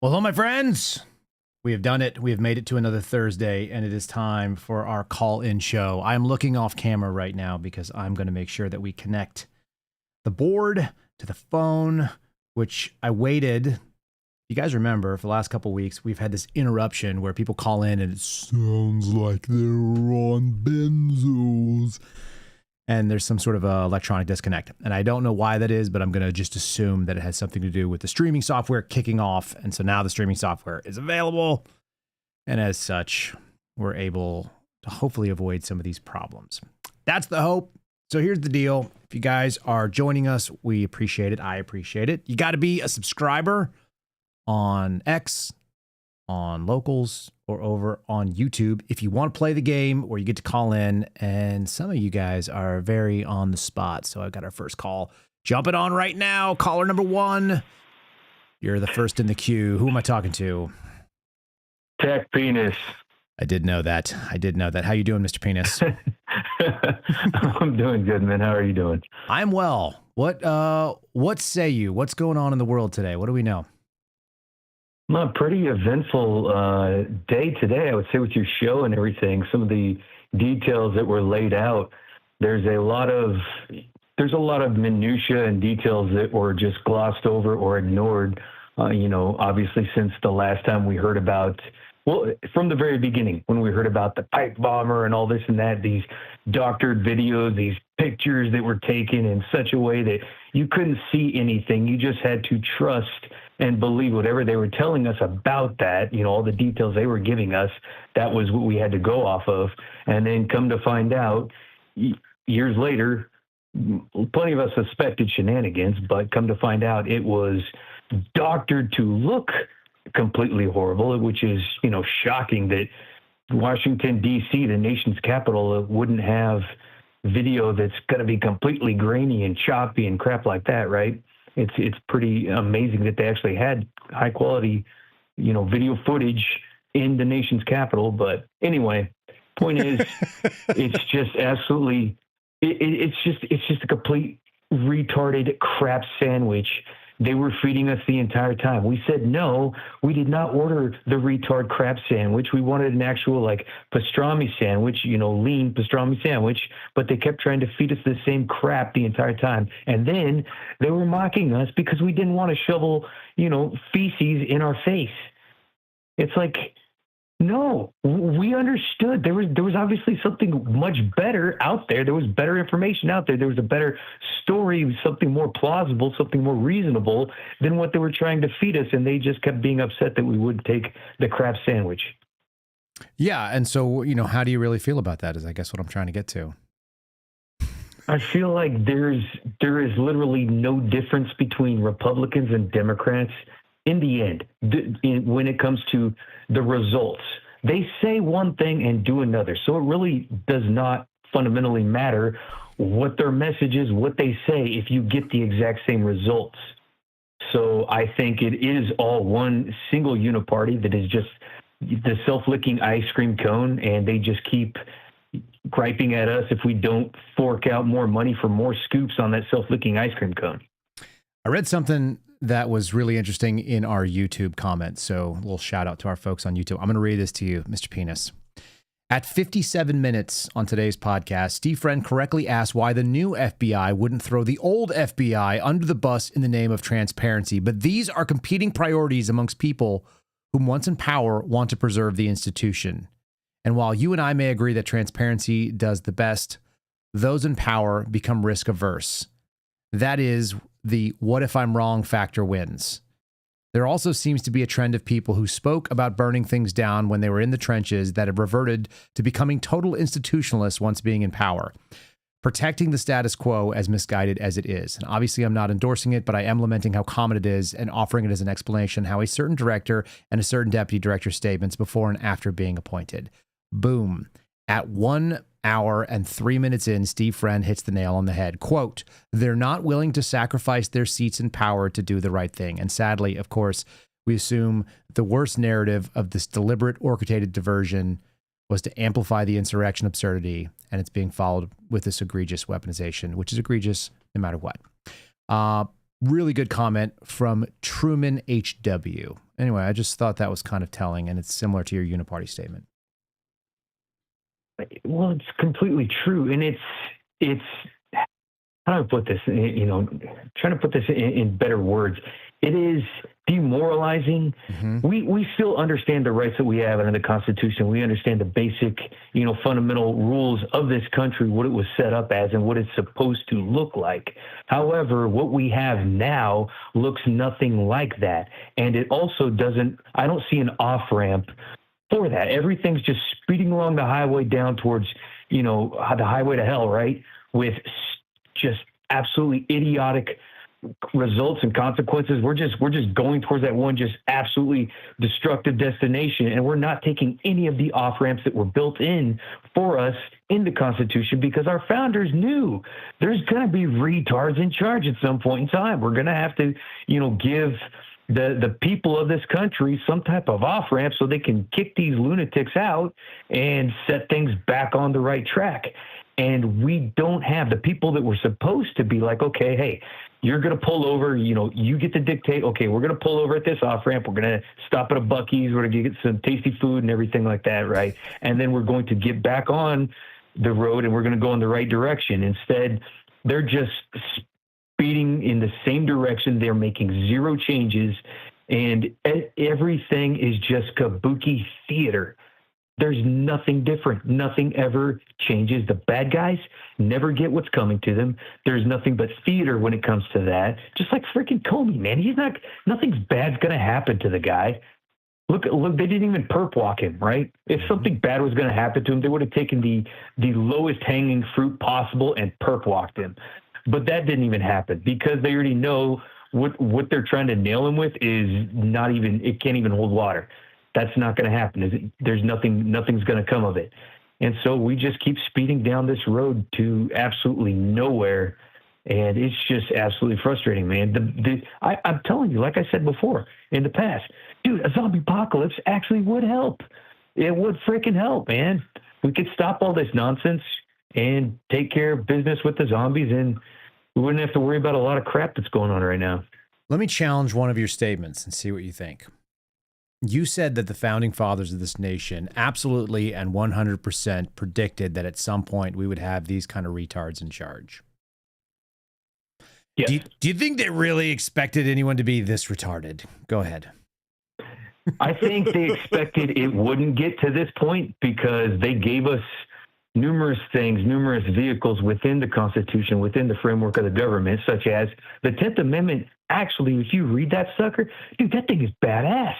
Well, hello, my friends. We have done it. We have made it to another Thursday, and it is time for our call-in show. I am looking off camera right now because I'm going to make sure that we connect the board to the phone, which I waited. You guys remember, for the last couple of weeks, we've had this interruption where people call in and it sounds like they're on benzos. And there's some sort of electronic disconnect. And I don't know why that is, but I'm going to just assume that it has something to do with the streaming software kicking off. And so now the streaming software is available. And as such, we're able to hopefully avoid some of these problems. That's the hope. So here's the deal. If you guys are joining us, we appreciate it. I appreciate it. You got to be a subscriber on X, on Locals, or over on YouTube if you want to play the game, or you get to call in. And some of you guys are very on the spot. So I've got our first call. Jumping on right now. Caller number 1. You're the first in the queue. Who am I talking to? Tech Penis. I did know that. How you doing, Mr. Penis? I'm doing good, man. How are you doing? I'm well. What say you? What's going on in the world today? What do we know? A pretty eventful day today, I would say, with your show and everything. Some of the details that were laid out. There's a lot of minutia and details that were just glossed over or ignored. Obviously, since the last time we heard about, from the very beginning, when we heard about the pipe bomber and all this and that, these doctored videos, these pictures that were taken in such a way that you couldn't see anything. You just had to trust and believe whatever they were telling us about that, all the details they were giving us. That was what we had to go off of. And then come to find out, years later, plenty of us suspected shenanigans, but come to find out it was doctored to look completely horrible, which is, shocking that Washington, D.C., the nation's capital, wouldn't have video that's going to be completely grainy and choppy and crap like that, right? It's pretty amazing that they actually had high quality, video footage in the nation's capital. But anyway, point is, it's just absolutely, it's just a complete retarded crap sandwich. They were feeding us the entire time. We said, no, we did not order the retard crap sandwich. We wanted an actual pastrami sandwich, lean pastrami sandwich, but they kept trying to feed us the same crap the entire time. And then they were mocking us because we didn't want to shovel, feces in our face. It's like, no, we understood. There was obviously something much better out there. There was better information out there. There was a better story, something more plausible, something more reasonable than what they were trying to feed us. And they just kept being upset that we would take the crap sandwich. Yeah. And so, how do you really feel about that is, I guess, what I'm trying to get to. I feel like there is literally no difference between Republicans and Democrats in the end, when it comes to the results. They say one thing and do another. So it really does not fundamentally matter what their message is, what they say, if you get the exact same results. So I think it is all one single uniparty that is just the self-licking ice cream cone, and they just keep griping at us if we don't fork out more money for more scoops on that self-licking ice cream cone. I read something that was really interesting in our YouTube comments. So a little shout out to our folks on YouTube. I'm going to read this to you, Mr. Penis. At 57 minutes on today's podcast, Steve Friend correctly asked why the new FBI wouldn't throw the old FBI under the bus in the name of transparency. But these are competing priorities amongst people whom once in power want to preserve the institution. And while you and I may agree that transparency does the best, those in power become risk averse. That is, the what if I'm wrong factor wins. There also seems to be a trend of people who spoke about burning things down when they were in the trenches that have reverted to becoming total institutionalists once being in power, protecting the status quo as misguided as it is. And obviously I'm not endorsing it, but I am lamenting how common it is and offering it as an explanation how a certain director and a certain deputy director statements before and after being appointed. Boom. At 1 hour and 3 minutes in, Steve Friend hits the nail on the head. Quote, they're not willing to sacrifice their seats in power to do the right thing. And sadly, of course, we assume the worst narrative of this deliberate, orchestrated diversion was to amplify the insurrection absurdity, and it's being followed with this egregious weaponization, which is egregious no matter what. Really good comment from Truman HW. Anyway, I just thought that was kind of telling, and it's similar to your uniparty statement. Well, it's completely true, and it's how do I put this? You know, trying to put this in better words. It is demoralizing. Mm-hmm. We still understand the rights that we have under the Constitution. We understand the basic, you know, fundamental rules of this country, what it was set up as, and what it's supposed to look like. However, what we have now looks nothing like that, and it also doesn't. I don't see an off ramp for that. Everything's just speeding along the highway down towards, you know, the highway to hell, right? With just absolutely idiotic results and consequences. We're just going towards that one just absolutely destructive destination, and we're not taking any of the off ramps that were built in for us in the Constitution, because our founders knew there's going to be retards in charge at some point in time. We're going to have to, you know, give the people of this country some type of off ramp so they can kick these lunatics out and set things back on the right track. And we don't have the people that were supposed to be like, okay, hey, you're going to pull over, you know, you get to dictate, okay, we're going to pull over at this off ramp. We're going to stop at a Buc-ee's. We're going to get some tasty food and everything like that. Right. And then we're going to get back on the road and we're going to go in the right direction. Instead, they're just speeding in the same direction. They're making zero changes, and everything is just kabuki theater. There's nothing different. Nothing ever changes. The bad guys never get what's coming to them. There's nothing but theater when it comes to that. Just like freaking Comey, man. Nothing's bad's going to happen to the guy. Look, they didn't even perp walk him, right? If something bad was going to happen to him, they would have taken the lowest hanging fruit possible and perp walked him. But that didn't even happen because they already know what they're trying to nail him with is not even, it can't even hold water. That's not going to happen. There's nothing's going to come of it. And so we just keep speeding down this road to absolutely nowhere. And it's just absolutely frustrating, man. I'm telling you, like I said before in the past, dude, a zombie apocalypse actually would help. It would freaking help, man. We could stop all this nonsense and take care of business with the zombies, and we wouldn't have to worry about a lot of crap that's going on right now. Let me challenge one of your statements and see what you think. You said that the founding fathers of this nation absolutely and 100% predicted that at some point we would have these kind of retards in charge. Yes. Do you think they really expected anyone to be this retarded? Go ahead. I think they expected it wouldn't get to this point because they gave us numerous things, numerous vehicles within the Constitution, within the framework of the government, such as the 10th Amendment. Actually, if you read that sucker, dude, that thing is badass.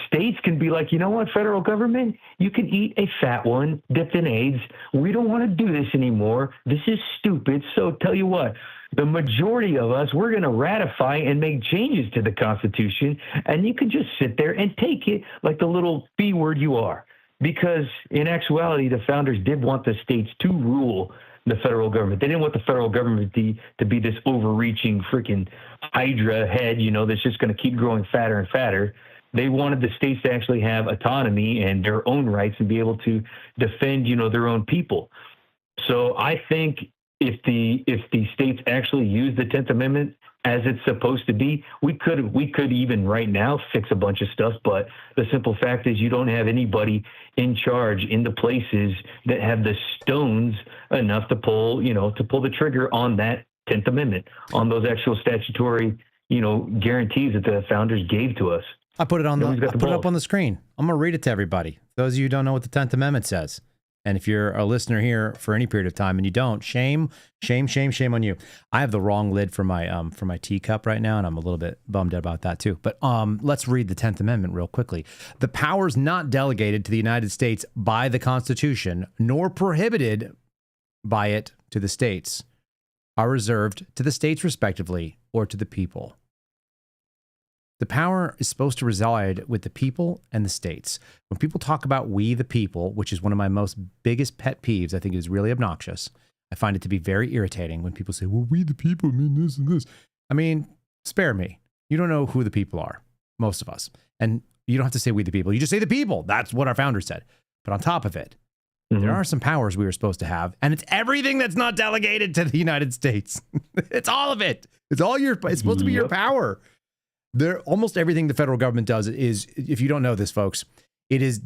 States can be like, you know what, federal government, you can eat a fat one dipped in AIDS. We don't want to do this anymore. This is stupid. So tell you what, the majority of us, we're going to ratify and make changes to the Constitution. And you can just sit there and take it like the little B word you are. Because in actuality, the founders did want the states to rule the federal government. They didn't want the federal government to be this overreaching freaking Hydra head, you know, that's just going to keep growing fatter and fatter. They wanted the states to actually have autonomy and their own rights and be able to defend, you know, their own people. So I think if the states actually use the 10th Amendment as it's supposed to be, we could even right now fix a bunch of stuff. But the simple fact is you don't have anybody in charge in the places that have the stones enough to pull the trigger on that 10th Amendment, on those actual statutory, you know, guarantees that the founders gave to us. I put it up on the screen. I'm going to read it to everybody. Those of you who don't know what the 10th Amendment says. And if you're a listener here for any period of time and you don't, shame on you. I have the wrong lid for my teacup right now, and I'm a little bit bummed about that too. But let's read the 10th Amendment real quickly. The powers not delegated to the United States by the Constitution, nor prohibited by it to the states, are reserved to the states respectively or to the people. The power is supposed to reside with the people and the states. When people talk about we the people, which is one of my most biggest pet peeves, I think it is really obnoxious. I find it to be very irritating when people say, well, we the people mean this and this. I mean, spare me. You don't know who the people are, most of us. And you don't have to say we the people. You just say the people. That's what our founder said. But on top of it, There are some powers we were supposed to have, and it's everything that's not delegated to the United States. It's all of it. It's supposed to be your power. Almost everything the federal government does is, if you don't know this, folks, it is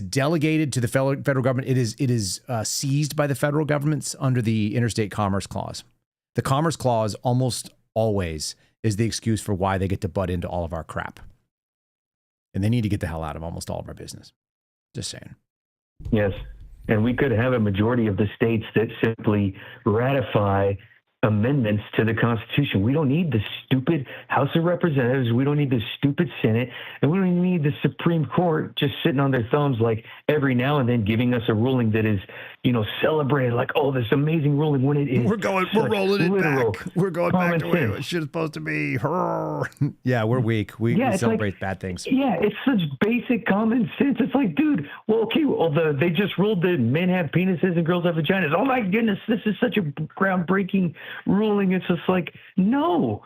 delegated to the federal government. It is seized by the federal governments under the Interstate Commerce Clause. The Commerce Clause almost always is the excuse for why they get to butt into all of our crap. And they need to get the hell out of almost all of our business. Just saying. Yes. And we could have a majority of the states that simply ratify amendments to the Constitution. We don't need the stupid House of Representatives. We don't need the stupid Senate. And we don't even need the Supreme Court just sitting on their thumbs like every now and then giving us a ruling that is, celebrated like, oh, this amazing ruling when it is. We're rolling it back. We're going back to where it should supposed to be. Yeah, we're weak. We celebrate bad things. Yeah, it's such basic common sense. It's like, dude, they just ruled that men have penises and girls have vaginas. Oh my goodness, this is such a groundbreaking ruling. It's just like, no,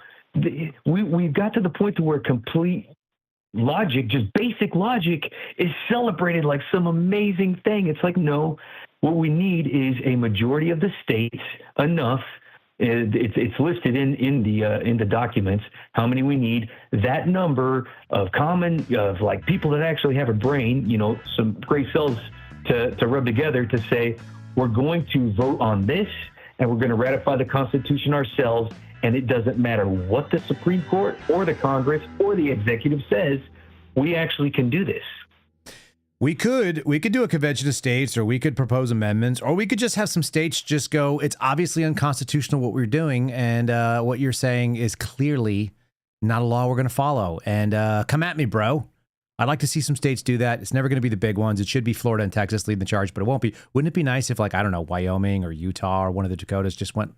we've got to the point to where complete logic, just basic logic, is celebrated like some amazing thing. It's like, no, what we need is a majority of the states enough. It's listed in the documents how many we need. That number of people that actually have a brain, some gray cells to rub together to say we're going to vote on this and we're going to ratify the Constitution ourselves. And it doesn't matter what the Supreme Court or the Congress or the executive says, we actually can do this. We could do a convention of states, or we could propose amendments, or we could just have some states just go, it's obviously unconstitutional what we're doing, and what you're saying is clearly not a law we're going to follow. And come at me, bro. I'd like to see some states do that. It's never going to be the big ones. It should be Florida and Texas leading the charge, but it won't be. Wouldn't it be nice if, Wyoming or Utah or one of the Dakotas just went,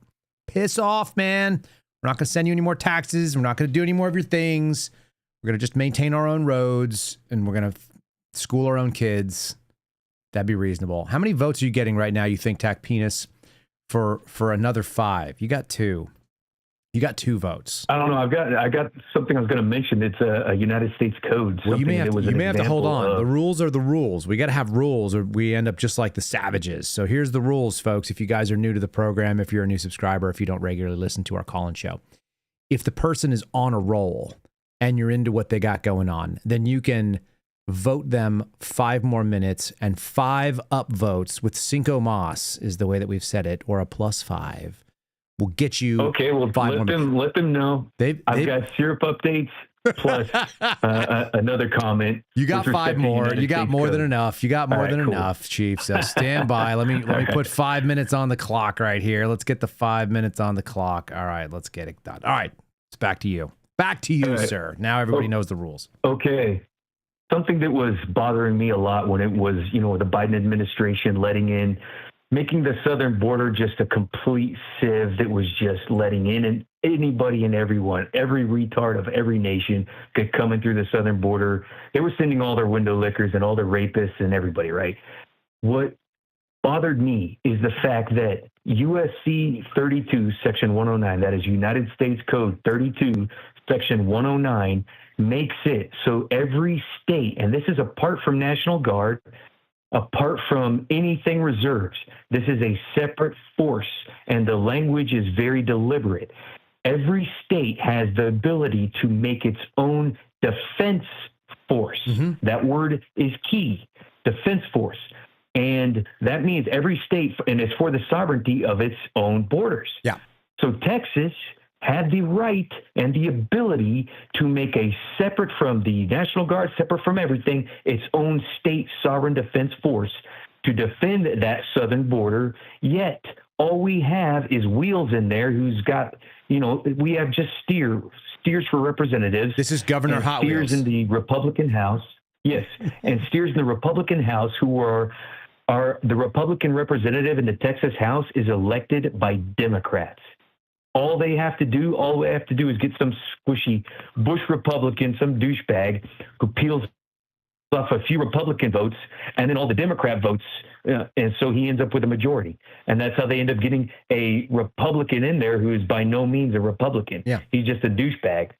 piss off, man. We're not going to send you any more taxes. We're not going to do any more of your things. We're going to just maintain our own roads, and we're going to school our own kids. That'd be reasonable. How many votes are you getting right now, you think, Tack Penis, for another 5? You got 2. You got 2 votes. I don't know. I got something I was going to mention. It's a United States code. Well, you may have to hold on. The rules are the rules. We got to have rules, or we end up just like the savages. So here's the rules, folks. If you guys are new to the program, if you're a new subscriber, if you don't regularly listen to our call-in show, if the person is on a roll and you're into what they got going on, then you can vote them 5 more minutes, and 5 upvotes with Cinco Mas is the way that we've said it, or a +5 will get you. Okay, well, 5 let them know. I've got syrup updates plus another comment. You got 5 more. You got more than enough. You got more than enough, Chief. So stand by. Let me put 5 minutes on the clock right here. Let's get the 5 minutes on the clock. All right, let's get it done. All right, it's back to you. Back to you, sir. Now everybody knows the rules. Okay. Something that was bothering me a lot when it was, the Biden administration making the southern border just a complete sieve that was just letting in and anybody and everyone, every retard of every nation could come in through the southern border. They were sending all their window lickers and all their rapists and everybody, right? What bothered me is the fact that USC 32, Section 109, that is United States Code 32, Section 109, makes it so every state, and this is apart from National Guard, apart from anything reserves, this is a separate force, and the language is very deliberate. Every state has the ability to make its own defense force. That word is key, defense force. And that means every state, and it's for the sovereignty of its own borders. Yeah. So Texas had the right and the ability to make a separate from the National Guard, separate from everything, its own state sovereign defense force to defend that southern border. Yet all we have is Wheels in there who's got, we have just steers for representatives. This is Governor Hot Wheels. Steers in the Republican House. Yes. And steers in the Republican House who are the Republican representative in the Texas House is elected by Democrats. All they have to do is get some squishy Bush Republican, some douchebag who peels off a few Republican votes and then all the Democrat votes. And so he ends up with a majority. And that's how they end up getting a Republican in there who is by no means a Republican. Yeah. He's just a douchebag.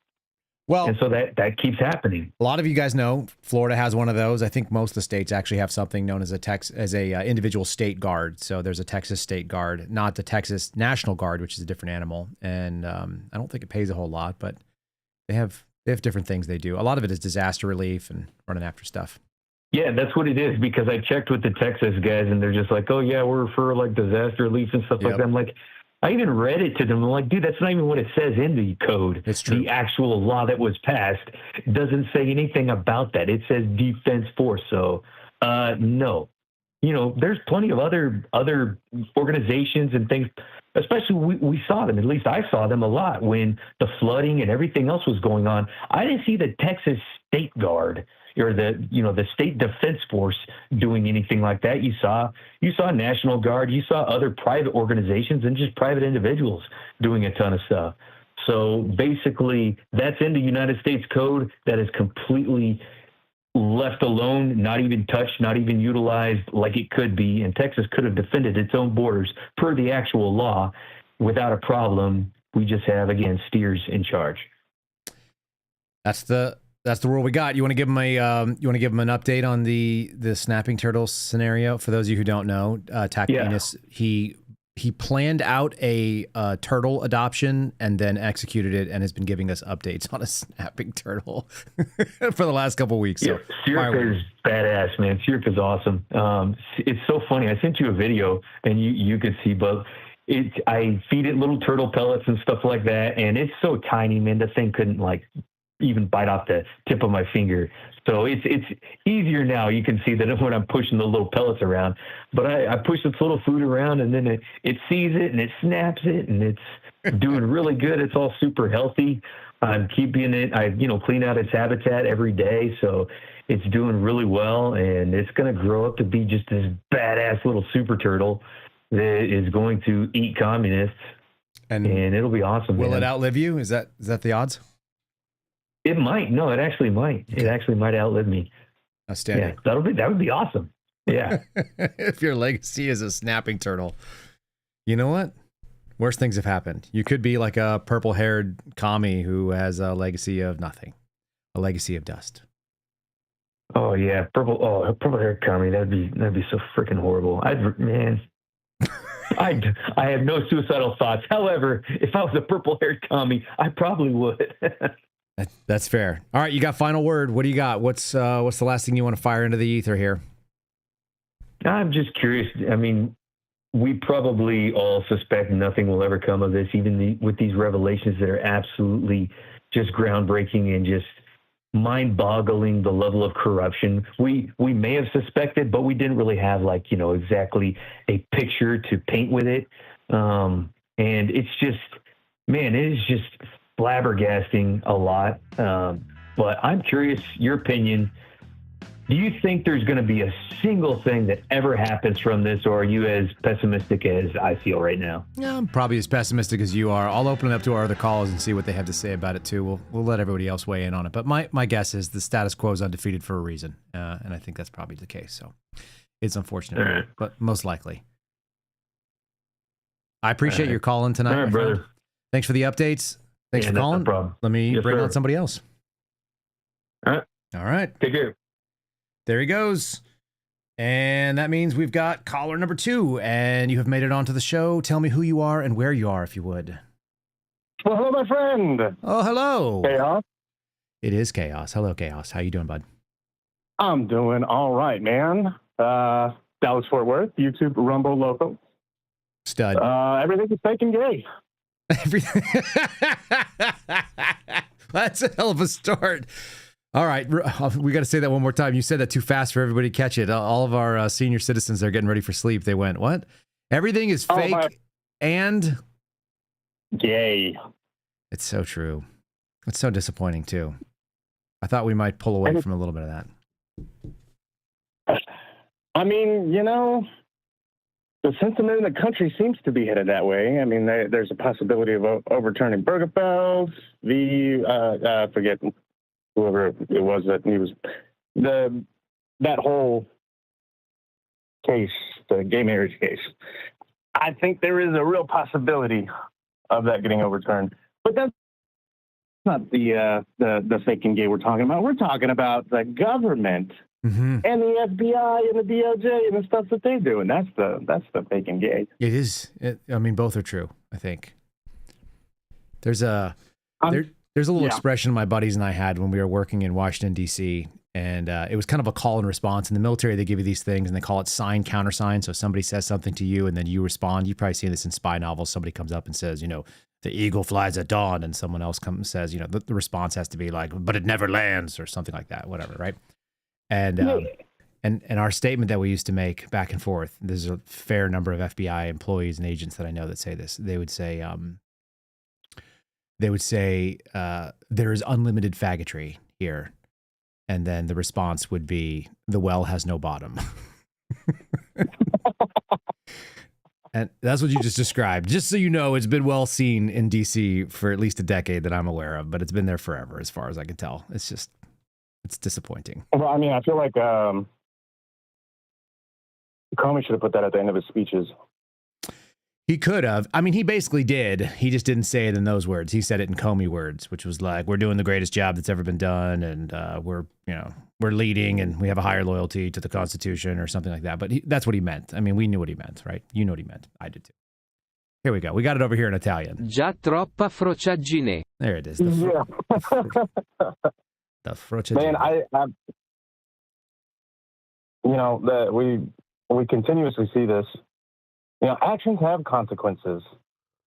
Well, And so that keeps happening. a lot of you guys know Florida has one of those. I think most of the states actually have something known as individual state guard. So there's a Texas state guard, not the Texas National Guard, which is a different animal. And I don't think it pays a whole lot, but they have different things they do. A lot of it is disaster relief and running after stuff. Yeah, that's what it is, because I checked with the Texas guys and they're just like, oh yeah, we're for like disaster relief and stuff like that. I'm like, I even read it to them. I'm like, dude, that's not even what it says in the code. It's true. The actual law that was passed doesn't say anything about that. It says defense force. So, no. You know, there's plenty of other organizations and things, especially we saw them, at least I saw them a lot when the flooding and everything else was going on. I didn't see the Texas State Guard or the State Defense Force doing anything like that. You saw National Guard, you saw other private organizations and just private individuals doing a ton of stuff. So basically that's in the United States Code that is completely left alone, not even touched, not even utilized like it could be. And Texas could have defended its own borders per the actual law without a problem. We just have, again, steers in charge. That's the rule we got. You want to give them an update on the snapping turtle scenario? For those of you who don't know, Tac Venus, he planned out a turtle adoption and then executed it and has been giving us updates on a snapping turtle for the last couple of weeks. So, Sirka is badass, man. Sirka is awesome. It's so funny. I sent you a video and you could see, but I feed it little turtle pellets and stuff like that, and it's so tiny, man. The thing couldn't even bite off the tip of my finger. So it's easier now. You can see that when I'm pushing the little pellets around, but I push this little food around and then it sees it and it snaps it and it's doing really good. It's all super healthy. I'm keeping it. I clean out its habitat every day. So it's doing really well, and it's going to grow up to be just this badass little super turtle that is going to eat communists, and it'll be awesome. Will it outlive you? Is that the odds? It might. No, it actually might. It actually might outlive me. Outstanding. Yeah, that would be awesome. Yeah. If your legacy is a snapping turtle, you know what? Worse things have happened. You could be like a purple-haired commie who has a legacy of nothing, a legacy of dust. Oh yeah, purple-haired commie. That'd be so freaking horrible. I have no suicidal thoughts. However, if I was a purple-haired commie, I probably would. That's fair. All right, you got final word. What do you got? What's the last thing you want to fire into the ether here? I'm just curious. I mean, we probably all suspect nothing will ever come of this, even with these revelations that are absolutely just groundbreaking and just mind-boggling, the level of corruption. We may have suspected, but we didn't really have exactly a picture to paint with it. And it's just, man, it is just flabbergasting a lot. But I'm curious, your opinion. Do you think there's going to be a single thing that ever happens from this, or are you as pessimistic as I feel right now? Yeah, I'm probably as pessimistic as you are. I'll open it up to our other callers and see what they have to say about it too. We'll let everybody else weigh in on it. But my guess is the status quo is undefeated for a reason, and I think that's probably the case. So it's unfortunate, right, but most likely. I appreciate your calling tonight, my brother. Thanks for the updates. Thanks for calling. No problem. Let me bring on somebody else. All right. Take care. There he goes. And that means we've got caller number 2, and you have made it onto the show. Tell me who you are and where you are, if you would. Well, hello, my friend. Oh, hello. Chaos. It is Chaos. Hello, Chaos. How you doing, bud? I'm doing all right, man. Dallas, Fort Worth, YouTube, Rumble, local. Stud. Everything is fake and gay. Everything. That's a hell of a start. All right, we got to say that one more time. You said that too fast for everybody to catch it. All of our senior citizens are getting ready for sleep. They went, what? Everything is fake and gay. It's so true. It's so disappointing too. I thought we might pull away from a little bit of that. I mean, the sentiment in the country seems to be headed that way. I mean, there's a possibility of overturning Bergefell. I forget whoever it was that he was that whole case, the gay marriage case. I think there is a real possibility of that getting overturned. But that's not the fake and gay we're talking about. We're talking about the government Mm-hmm. and the FBI and the DOJ and the stuff that they do, and that's the fake and gay. It is. I mean, both are true, I think. There's a little expression my buddies and I had when we were working in Washington, D.C., and it was kind of a call and response. In the military, they give you these things, and they call it sign, countersign. So somebody says something to you, and then you respond. You've probably seen this in spy novels. Somebody comes up and says, you know, the eagle flies at dawn, and someone else comes and says, you know, the response has to be like, but it never lands, or something like that, whatever, right? And our statement that we used to make back and forth, there's a fair number of FBI employees and agents that I know that say this. They would say, there is unlimited faggotry here. And then the response would be, the well has no bottom. And that's what you just described. Just so you know, it's been well seen in DC for at least a decade that I'm aware of, but it's been there forever as far as I can tell. It's disappointing. Well, I mean, I feel like Comey should have put that at the end of his speeches. He could have. I mean, he basically did. He just didn't say it in those words. He said it in Comey words, which was like, we're doing the greatest job that's ever been done. And we're leading and we have a higher loyalty to the Constitution or something like that. But that's what he meant. I mean, we knew what he meant, right? You know what he meant. I did too. Here we go. We got it over here in Italian. Già troppa frociaggine. There it is. The frociaggine. Man, I that we continuously see this. You know, actions have consequences.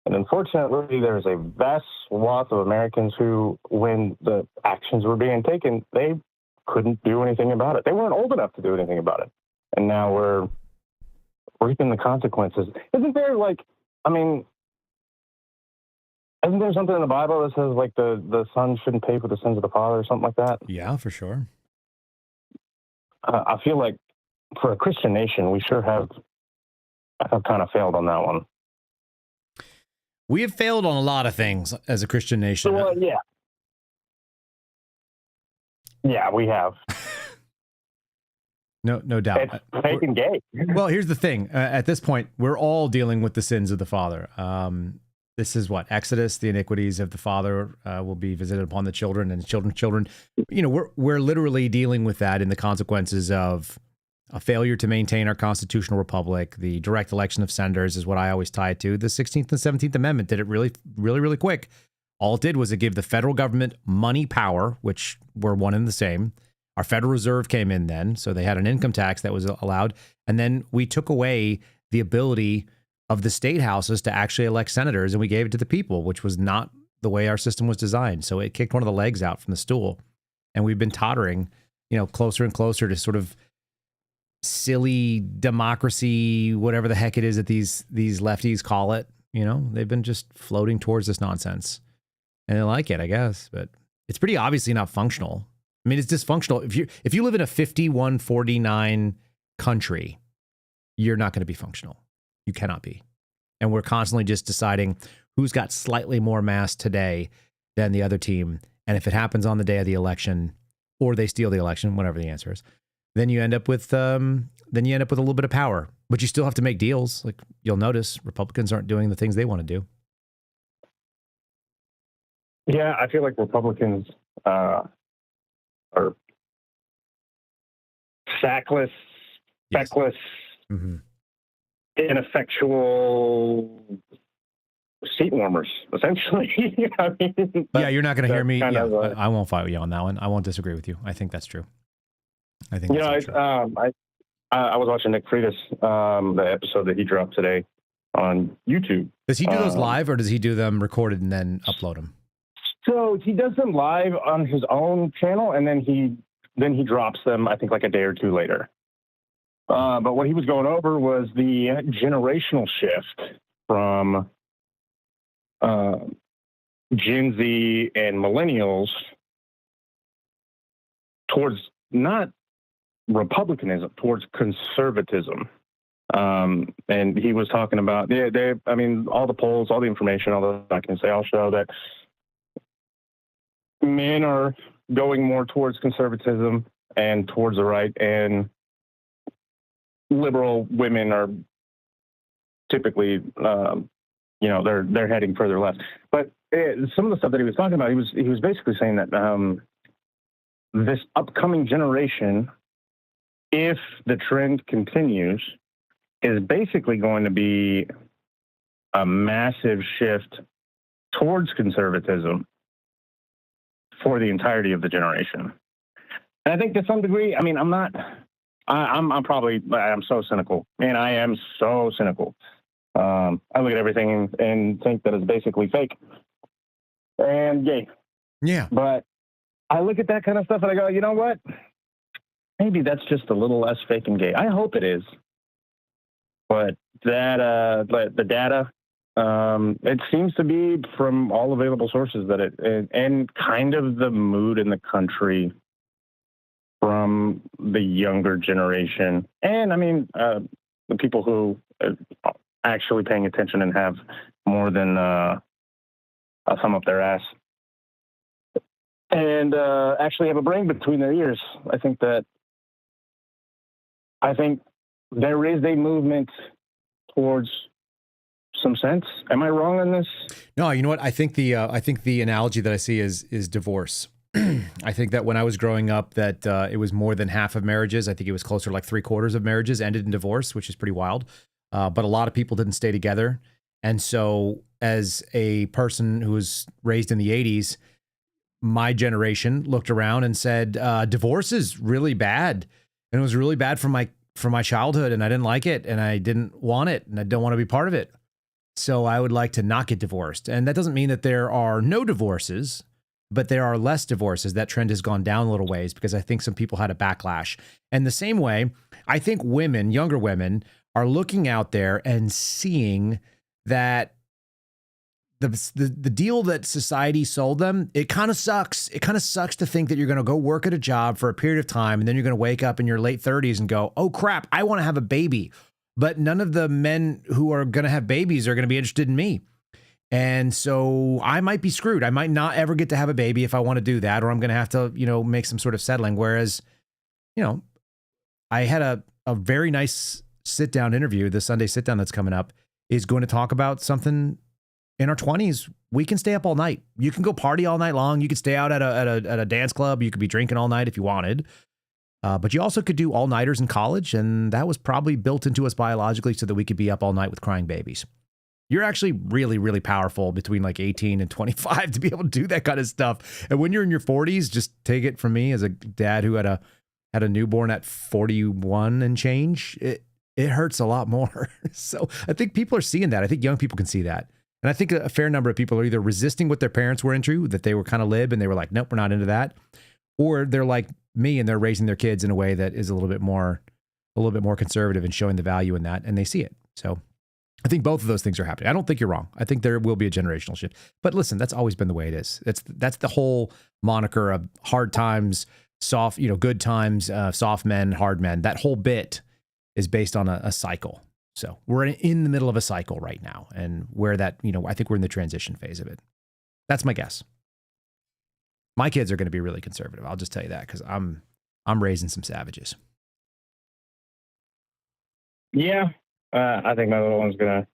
And unfortunately, there's a vast swath of Americans who, when the actions were being taken, they couldn't do anything about it. They weren't old enough to do anything about it. And now we're reaping the consequences. Isn't there isn't there something in the Bible that says like the son shouldn't pay for the sins of the father or something like that? Yeah, for sure. I feel like for a Christian nation, we sure have kind of failed on that one. We have failed on a lot of things as a Christian nation. Well, yeah. Yeah, we have. No doubt. It's fake and gay. Well, here's the thing. At this point, we're all dealing with the sins of the father. This is what Exodus, the iniquities of the father will be visited upon the children and children. You know, we're literally dealing with that in the consequences of a failure to maintain our constitutional republic. The direct election of senators is what I always tie it to. The 16th and 17th Amendment did it really, really, really quick. All it did was it gave the federal government money power, which were one and the same. Our Federal Reserve came in then, so they had an income tax that was allowed. And then we took away the ability of the state houses to actually elect senators, and we gave it to the people, which was not the way our system was designed. So it kicked one of the legs out from the stool. And we've been tottering, closer and closer to sort of silly democracy, whatever the heck it is that these lefties call it. They've been just floating towards this nonsense. And they like it, I guess, but it's pretty obviously not functional. I mean, it's dysfunctional. If you live in a 51-49 country, you're not going to be functional. You cannot be. And we're constantly just deciding who's got slightly more mass today than the other team. And if it happens on the day of the election, or they steal the election, whatever the answer is, then you end up with a little bit of power. But you still have to make deals. Like you'll notice, Republicans aren't doing the things they want to do. Yeah, I feel like Republicans are sackless, feckless, ineffectual seat warmers, essentially. Yeah, you're not going to hear me. Yeah, I won't fight with you on that one. I won't disagree with you. I think that's true. I think that's true. I was watching Nick Freitas, the episode that he dropped today on YouTube. Does he do those live, or does he do them recorded and then upload them? So he does them live on his own channel, and then he drops them, I think, like a day or two later. But what he was going over was the generational shift from Gen Z and millennials towards not republicanism, towards conservatism. And he was talking about, all the polls, all the information, all the documents, they all show that men are going more towards conservatism and towards the right, and liberal women are typically they're heading further left. But some of the stuff that he was talking about, he was basically saying that this upcoming generation, if the trend continues, is basically going to be a massive shift towards conservatism for the entirety of the generation. And I think to some degree, I mean, I'm so cynical, and I am so cynical. I look at everything and think that it's basically fake and gay. Yeah. But I look at that kind of stuff and I go, you know what? Maybe that's just a little less fake and gay. I hope it is. But the data, it seems to be from all available sources that and kind of the mood in the country from the younger generation. And I mean, the people who are actually paying attention and have more than a thumb up their ass and actually have a brain between their ears. I think there is a movement towards some sense. Am I wrong on this? No, you know what? I think the analogy that I see is divorce. I think that when I was growing up, that it was more than half of marriages. I think it was closer to like 3/4 of marriages ended in divorce, which is pretty wild. But a lot of people didn't stay together. And so as a person who was raised in the 80s, my generation looked around and said, divorce is really bad. And it was really bad for my childhood, and I didn't like it, and I didn't want it, and I don't want to be part of it. So I would like to not get divorced. And that doesn't mean that there are no divorces, but there are less divorces. That trend has gone down a little ways because I think some people had a backlash. And the same way, I think women, younger women, are looking out there and seeing that the deal that society sold them, it kind of sucks. It kind of sucks to think that you're going to go work at a job for a period of time, and then you're going to wake up in your late 30s and go, oh crap, I want to have a baby. But none of the men who are going to have babies are going to be interested in me. And so I might be screwed. I might not ever get to have a baby if I want to do that, or I'm going to have to, make some sort of settling. Whereas, I had a very nice sit down interview. The Sunday sit down that's coming up is going to talk about something in our 20s. We can stay up all night. You can go party all night long. You could stay out at a dance club. You could be drinking all night if you wanted. But you also could do all-nighters in college, and that was probably built into us biologically so that we could be up all night with crying babies. You're actually really, really powerful between like 18 and 25 to be able to do that kind of stuff. And when you're in your 40s, just take it from me as a dad who had a newborn at 41 and change, it hurts a lot more. So I think people are seeing that. I think young people can see that. And I think a fair number of people are either resisting what their parents were into, that they were kind of lib and they were like, nope, we're not into that. Or they're like me and they're raising their kids in a way that is a little bit more conservative and showing the value in that, and they see it. So I think both of those things are happening. I don't think you're wrong. I think there will be a generational shift. But listen, that's always been the way it is. That's the whole moniker of hard times, soft, good times, soft men, hard men. That whole bit is based on a cycle. So we're in the middle of a cycle right now, and where that, I think we're in the transition phase of it. That's my guess. My kids are going to be really conservative. I'll just tell you that because I'm raising some savages. Yeah, I think my little one's gonna.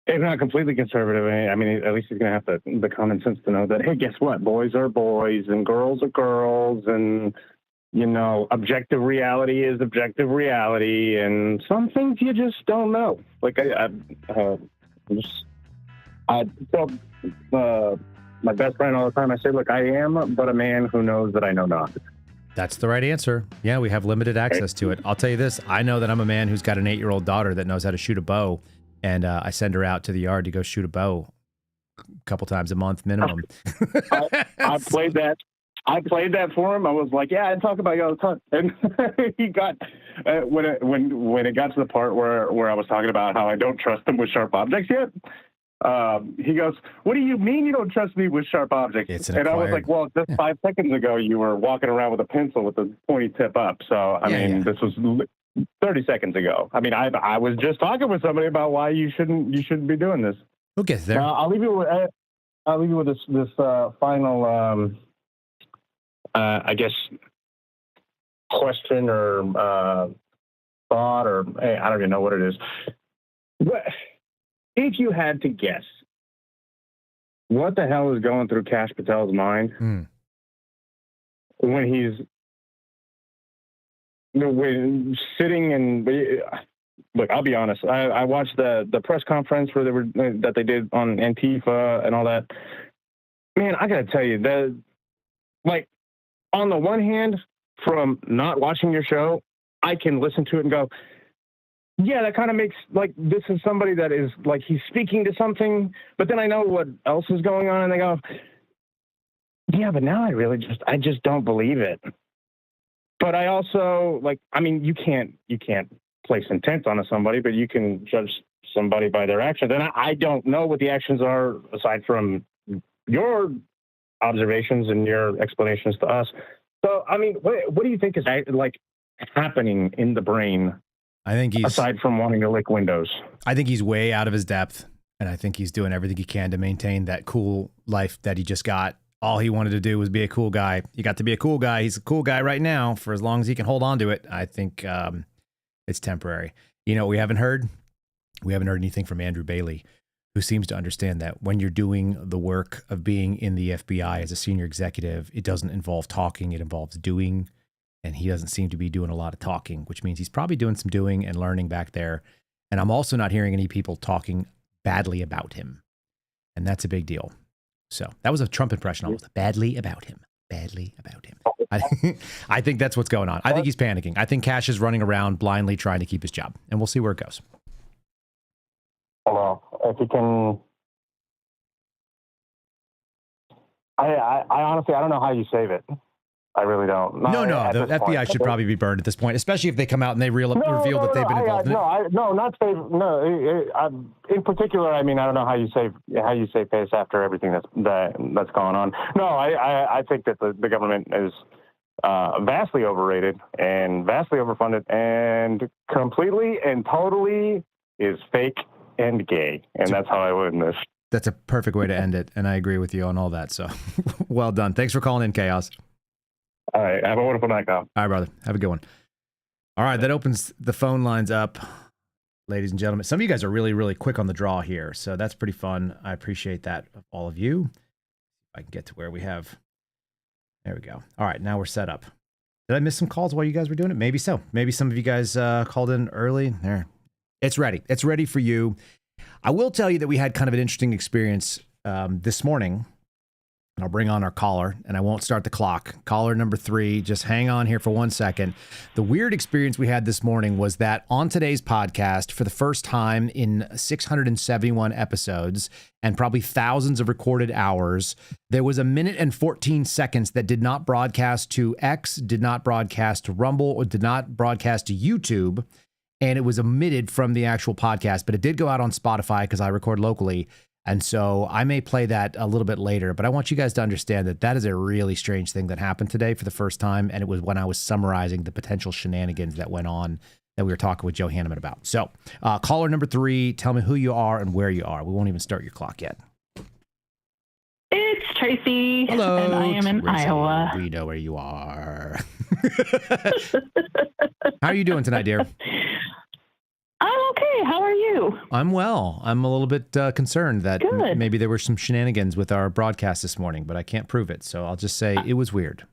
If not completely conservative, I mean, at least he's gonna have the common sense to know that, hey, guess what? Boys are boys and girls are girls, and objective reality is objective reality, and some things you just don't know. Like I tell my best friend all the time, I say, look, I am but a man who knows that I know not. That's the right answer. Yeah, we have limited access to it. I'll tell you this. I know that I'm a man who's got an 8-year-old daughter that knows how to shoot a bow, and I send her out to the yard to go shoot a bow a couple times a month minimum. I played that. I played that for him. I was like, yeah, I talk about you all the time. And he got, when it got to the part where I was talking about how I don't trust him with sharp objects yet, he goes, what do you mean you don't trust me with sharp objects? And I was like, well, just 5 seconds ago, you were walking around with a pencil with the pointy tip up. So, I mean, this was 30 seconds ago. I mean, I was just talking with somebody about why you shouldn't be doing this. We'll get there. I'll leave you with this final, I guess, question or thought, or hey, I don't even know what it is. But if you had to guess, what the hell is going through Kash Patel's mind when sitting and look, I'll be honest. I watched the press conference where that they did on Antifa and all that. Man, I gotta tell you that, like, on the one hand, from not watching your show, I can listen to it and go, yeah, that kind of makes, like, this is somebody that is, like, he's speaking to something, but then I know what else is going on, and they go, yeah, but now I just don't believe it. But I also, like, I mean, you can't place intent on somebody, but you can judge somebody by their actions. And I don't know what the actions are aside from your observations and your explanations to us. So, I mean, what do you think is, like, happening in the brain? I think he's, aside from wanting to lick windows, I think he's way out of his depth, and I think he's doing everything he can to maintain that cool life that he just got. All he wanted to do was be a cool guy. He got to be a cool guy. He's a cool guy right now for as long as he can hold on to it. I think it's temporary. You know, we haven't heard anything from Andrew Bailey, who seems to understand that when you're doing the work of being in the FBI as a senior executive, it doesn't involve talking, it involves doing. And he doesn't seem to be doing a lot of talking, which means he's probably doing some doing and learning back there. And I'm also not hearing any people talking badly about him. And that's a big deal. So that was a Trump impression almost. Badly about him. I think that's what's going on. I think he's panicking. I think Kash is running around blindly trying to keep his job. And we'll see where it goes. Well, if you can... I honestly, I don't know how you save it. I really don't. No, the FBI should probably be burned at this point, especially if they come out and they reveal that they've been involved in it. Not save. No, in particular, I mean, I don't know how you save face after everything that's going on. No, I think that the government is vastly overrated and vastly overfunded and completely and totally is fake and gay, and that's how I would end this. That's a perfect way to end it, and I agree with you on all that. So, well done. Thanks for calling in, Chaos. All right. Have a wonderful night, Kyle. All right, brother. Have a good one. All right. That opens the phone lines up, ladies and gentlemen. Some of you guys are really, really quick on the draw here. So that's pretty fun. I appreciate that of all of you. If I can get to where we have. There we go. All right. Now we're set up. Did I miss some calls while you guys were doing it? Maybe so. Maybe some of you guys called in early. There. It's ready. It's ready for you. I will tell you that we had kind of an interesting experience this morning. And I'll bring on our caller, and I won't start the clock. Caller number 3, just hang on here for 1 second. The weird experience we had this morning was that on today's podcast, for the first time in 671 episodes and probably thousands of recorded hours, there was 1 minute and 14 seconds that did not broadcast to X, did not broadcast to Rumble, or did not broadcast to YouTube, and it was omitted from the actual podcast, but it did go out on Spotify because I record locally. And so I may play that a little bit later, but I want you guys to understand that that is a really strange thing that happened today for the first time. And it was when I was summarizing the potential shenanigans that went on that we were talking with Joe Hanneman about. So caller number 3, tell me who you are and where you are. We won't even start your clock yet. It's Tracy. Hello. And I am in Tracy. Iowa. We know where you are. How are you doing tonight, dear? I'm okay. How are you? I'm well. I'm a little bit concerned that maybe there were some shenanigans with our broadcast this morning, but I can't prove it. So I'll just say it was weird.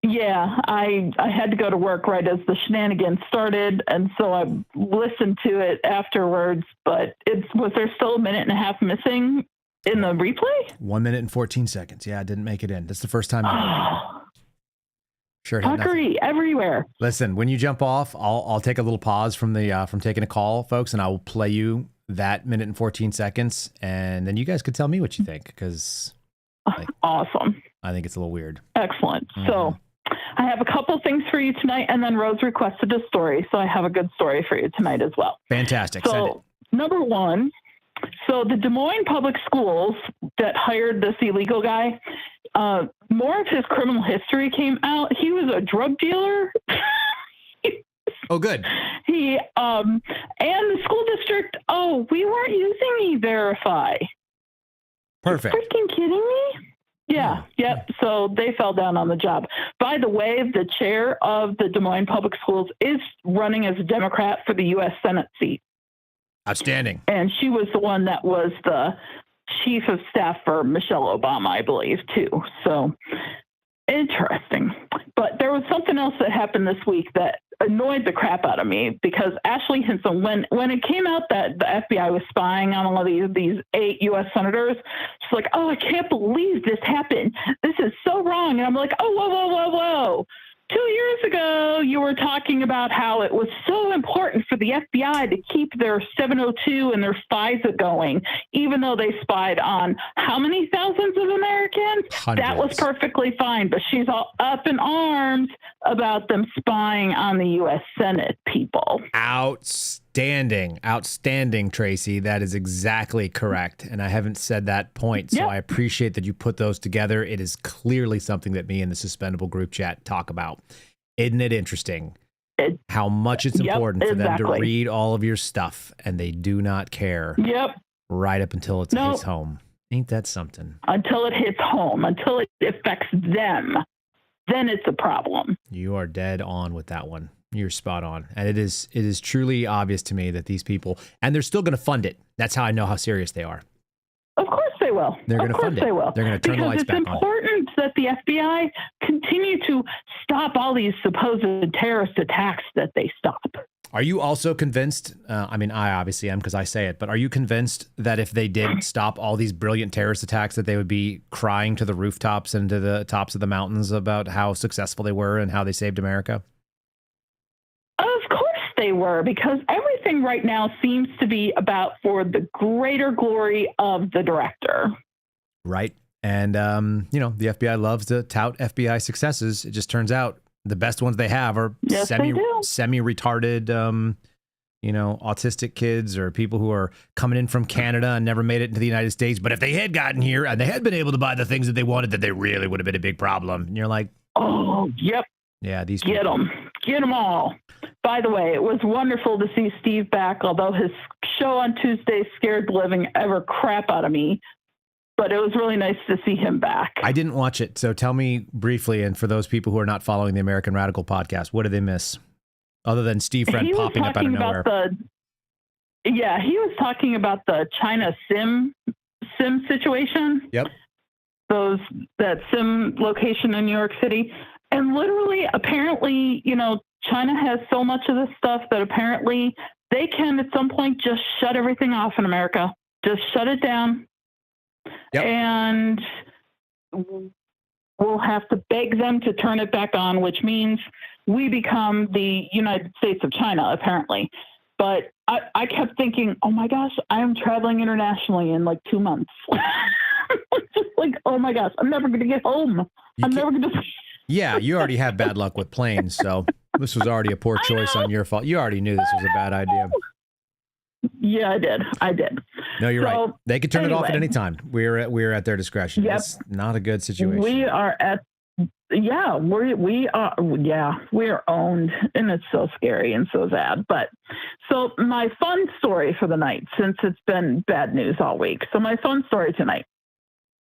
Yeah, I had to go to work right as the shenanigans started, and so I listened to it afterwards, but was there still 1.5 minutes missing in the replay? 1 minute and 14 seconds. Yeah, I didn't make it in. That's the first time ever. Sure. Fuckery everywhere. Listen, when you jump off, I'll take a little pause from taking a call, folks, and I will play you that 1 minute and 14 seconds, and then you guys could tell me what you think, because awesome. I think it's a little weird. Excellent. So I have a couple things for you tonight, and then Rose requested a story, so I have a good story for you tonight as well. Fantastic. So number 1, so the Des Moines Public Schools that hired this illegal guy, more of his criminal history came out. He was a drug dealer. Oh, good. He and the school district. Oh, we weren't using E-Verify. Perfect. Freaking kidding me? Yeah. Yep. So they fell down on the job. By the way, the chair of the Des Moines Public Schools is running as a Democrat for the U.S. Senate seat. Outstanding. And she was the one that was the chief of staff for Michelle Obama, I believe, too. So interesting. But there was something else that happened this week that annoyed the crap out of me, because Ashley Hinson, when it came out that the FBI was spying on all of these 8 U.S. senators, she's like, oh, I can't believe this happened. This is so wrong. And I'm like, oh, whoa. 2 years ago, you were talking about how it was so important for the FBI to keep their 702 and their FISA going, even though they spied on how many thousands of Americans? Hundreds. That was perfectly fine. But she's all up in arms about them spying on the U.S. Senate people. Outstanding, Tracy. That is exactly correct. And I haven't said that point, so I appreciate that you put those together. It is clearly something that me and the Suspendable group chat talk about. Isn't it interesting how much it's important for them to read all of your stuff, and they do not care right up until it hits home. Ain't that something? Until it hits home, until it affects them, then it's a problem. You are dead on with that one. You're spot on. And it is truly obvious to me that these people, and they're still going to fund it. That's how I know how serious they are. Of course they will. They're going to fund it. They will. They're going to turn the lights back on. Because it's important that the FBI continue to stop all these supposed terrorist attacks that they stop. Are you also convinced, I mean, I obviously am because I say it, but are you convinced that if they did stop all these brilliant terrorist attacks, that they would be crying to the rooftops and to the tops of the mountains about how successful they were and how they saved America? Of course they were, because everything right now seems to be about for the greater glory of the director. Right. And, the FBI loves to tout FBI successes. It just turns out the best ones they have are semi-retarded, autistic kids or people who are coming in from Canada and never made it into the United States. But if they had gotten here and they had been able to buy the things that they wanted, that they really would have been a big problem. And you're like, oh, yep. Yeah, these Get them all. By the way, it was wonderful to see Steve back, although his show on Tuesday scared the living ever crap out of me. But it was really nice to see him back. I didn't watch it, so tell me briefly, and for those people who are not following the American Radical podcast, what did they miss? Other than Steve Friend popping up out of nowhere. He was talking about the China SIM situation. Yep. That SIM location in New York City. And literally, apparently, China has so much of this stuff that apparently they can at some point just shut everything off in America. Just shut it down. Yep. And we'll have to beg them to turn it back on, which means we become the United States of China, apparently. But I kept thinking, oh my gosh, I am traveling internationally in like 2 months. Just like, oh my gosh, I'm never going to get home. Yeah, you already have bad luck with planes, so this was already a poor choice on your fault. You already knew this was a bad idea. Yeah, I did. No, you're right. They could turn it off at any time. We're at their discretion. Yep. It's not a good situation. We are owned, and it's so scary and so sad. But so my fun story for the night, since it's been bad news all week. So my fun story tonight,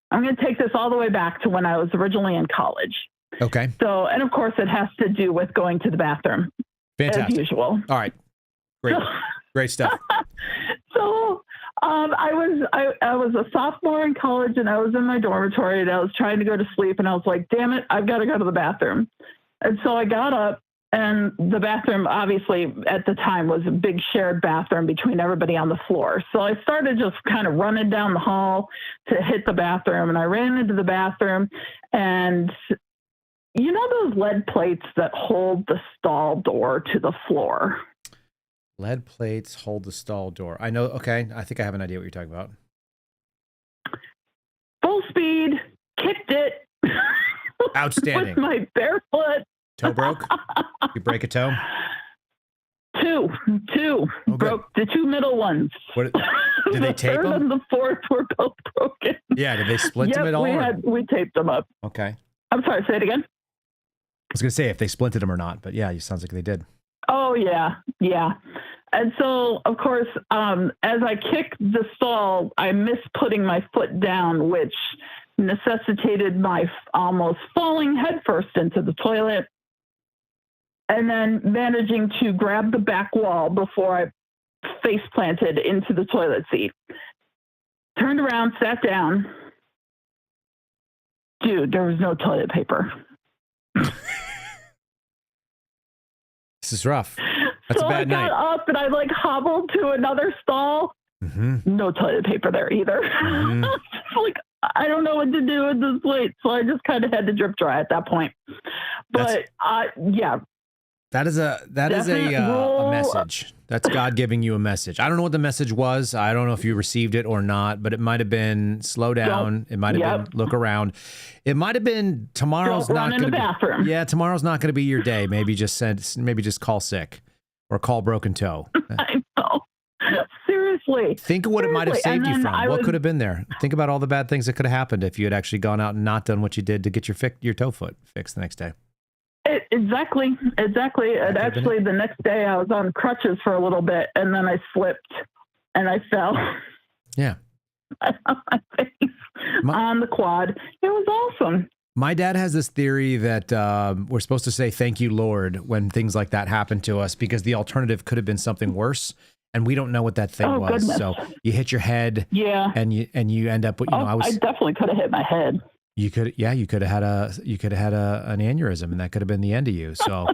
I'm going to take this all the way back to when I was originally in college. Okay. So, and of course it has to do with going to the bathroom. Fantastic. As usual. All right. Great. Great stuff. So I was a sophomore in college, and I was in my dormitory, and I was trying to go to sleep, and I was like, damn it, I've got to go to the bathroom. And so I got up, and the bathroom, obviously, at the time was a big shared bathroom between everybody on the floor. So I started just kind of running down the hall to hit the bathroom, and I ran into the bathroom, and you know those lead plates that hold the stall door to the floor? Lead plates hold the stall door. I know. Okay. I think I have an idea what you're talking about. Full speed, kicked it. Outstanding. With my bare foot. Toe broke? You break a toe? Two. Oh, broke the 2 middle ones. What, did they tape them? The third and the fourth were both broken. Yeah. Did they splint them at all? We taped them up. Okay. I'm sorry. Say it again. I was going to say if they splinted them or not, but yeah, it sounds like they did. Oh, yeah. And so, of course, as I kicked the stall, I missed putting my foot down, which necessitated my almost falling headfirst into the toilet, and then managing to grab the back wall before I face planted into the toilet seat. Turned around, sat down. Dude, there was no toilet paper. This is rough. That's so a bad I got night. up and I like hobbled to another stall. Mm-hmm. No toilet paper there either. Mhm. Like, I don't know what to do at this point. So I just kind of had to drip dry at that point. But yeah, That is a Rule- message. That's God giving you a message. I don't know what the message was. I don't know if you received it or not, but it might have been slow down. It might have been look around. It might have been tomorrow's don't not run in going the to bathroom. be. Yeah, tomorrow's not going to be your day. Maybe just call sick or call broken toe. I know. Seriously. Think of what it might have Seriously. saved you And then from. What could have been there? Think about all the bad things that could have happened if you had actually gone out and not done what you did to get your toe foot fixed the next day. Exactly. And actually, the next day I was on crutches for a little bit, and then I slipped and I fell. Yeah. On my face on the quad. It was awesome. My dad has this theory that we're supposed to say thank you, Lord, when things like that happen to us, because the alternative could have been something worse, and we don't know what that thing was. Goodness. So you hit your head, and you end up. I definitely could have hit my head. You could have had an aneurysm, and that could have been the end of you. So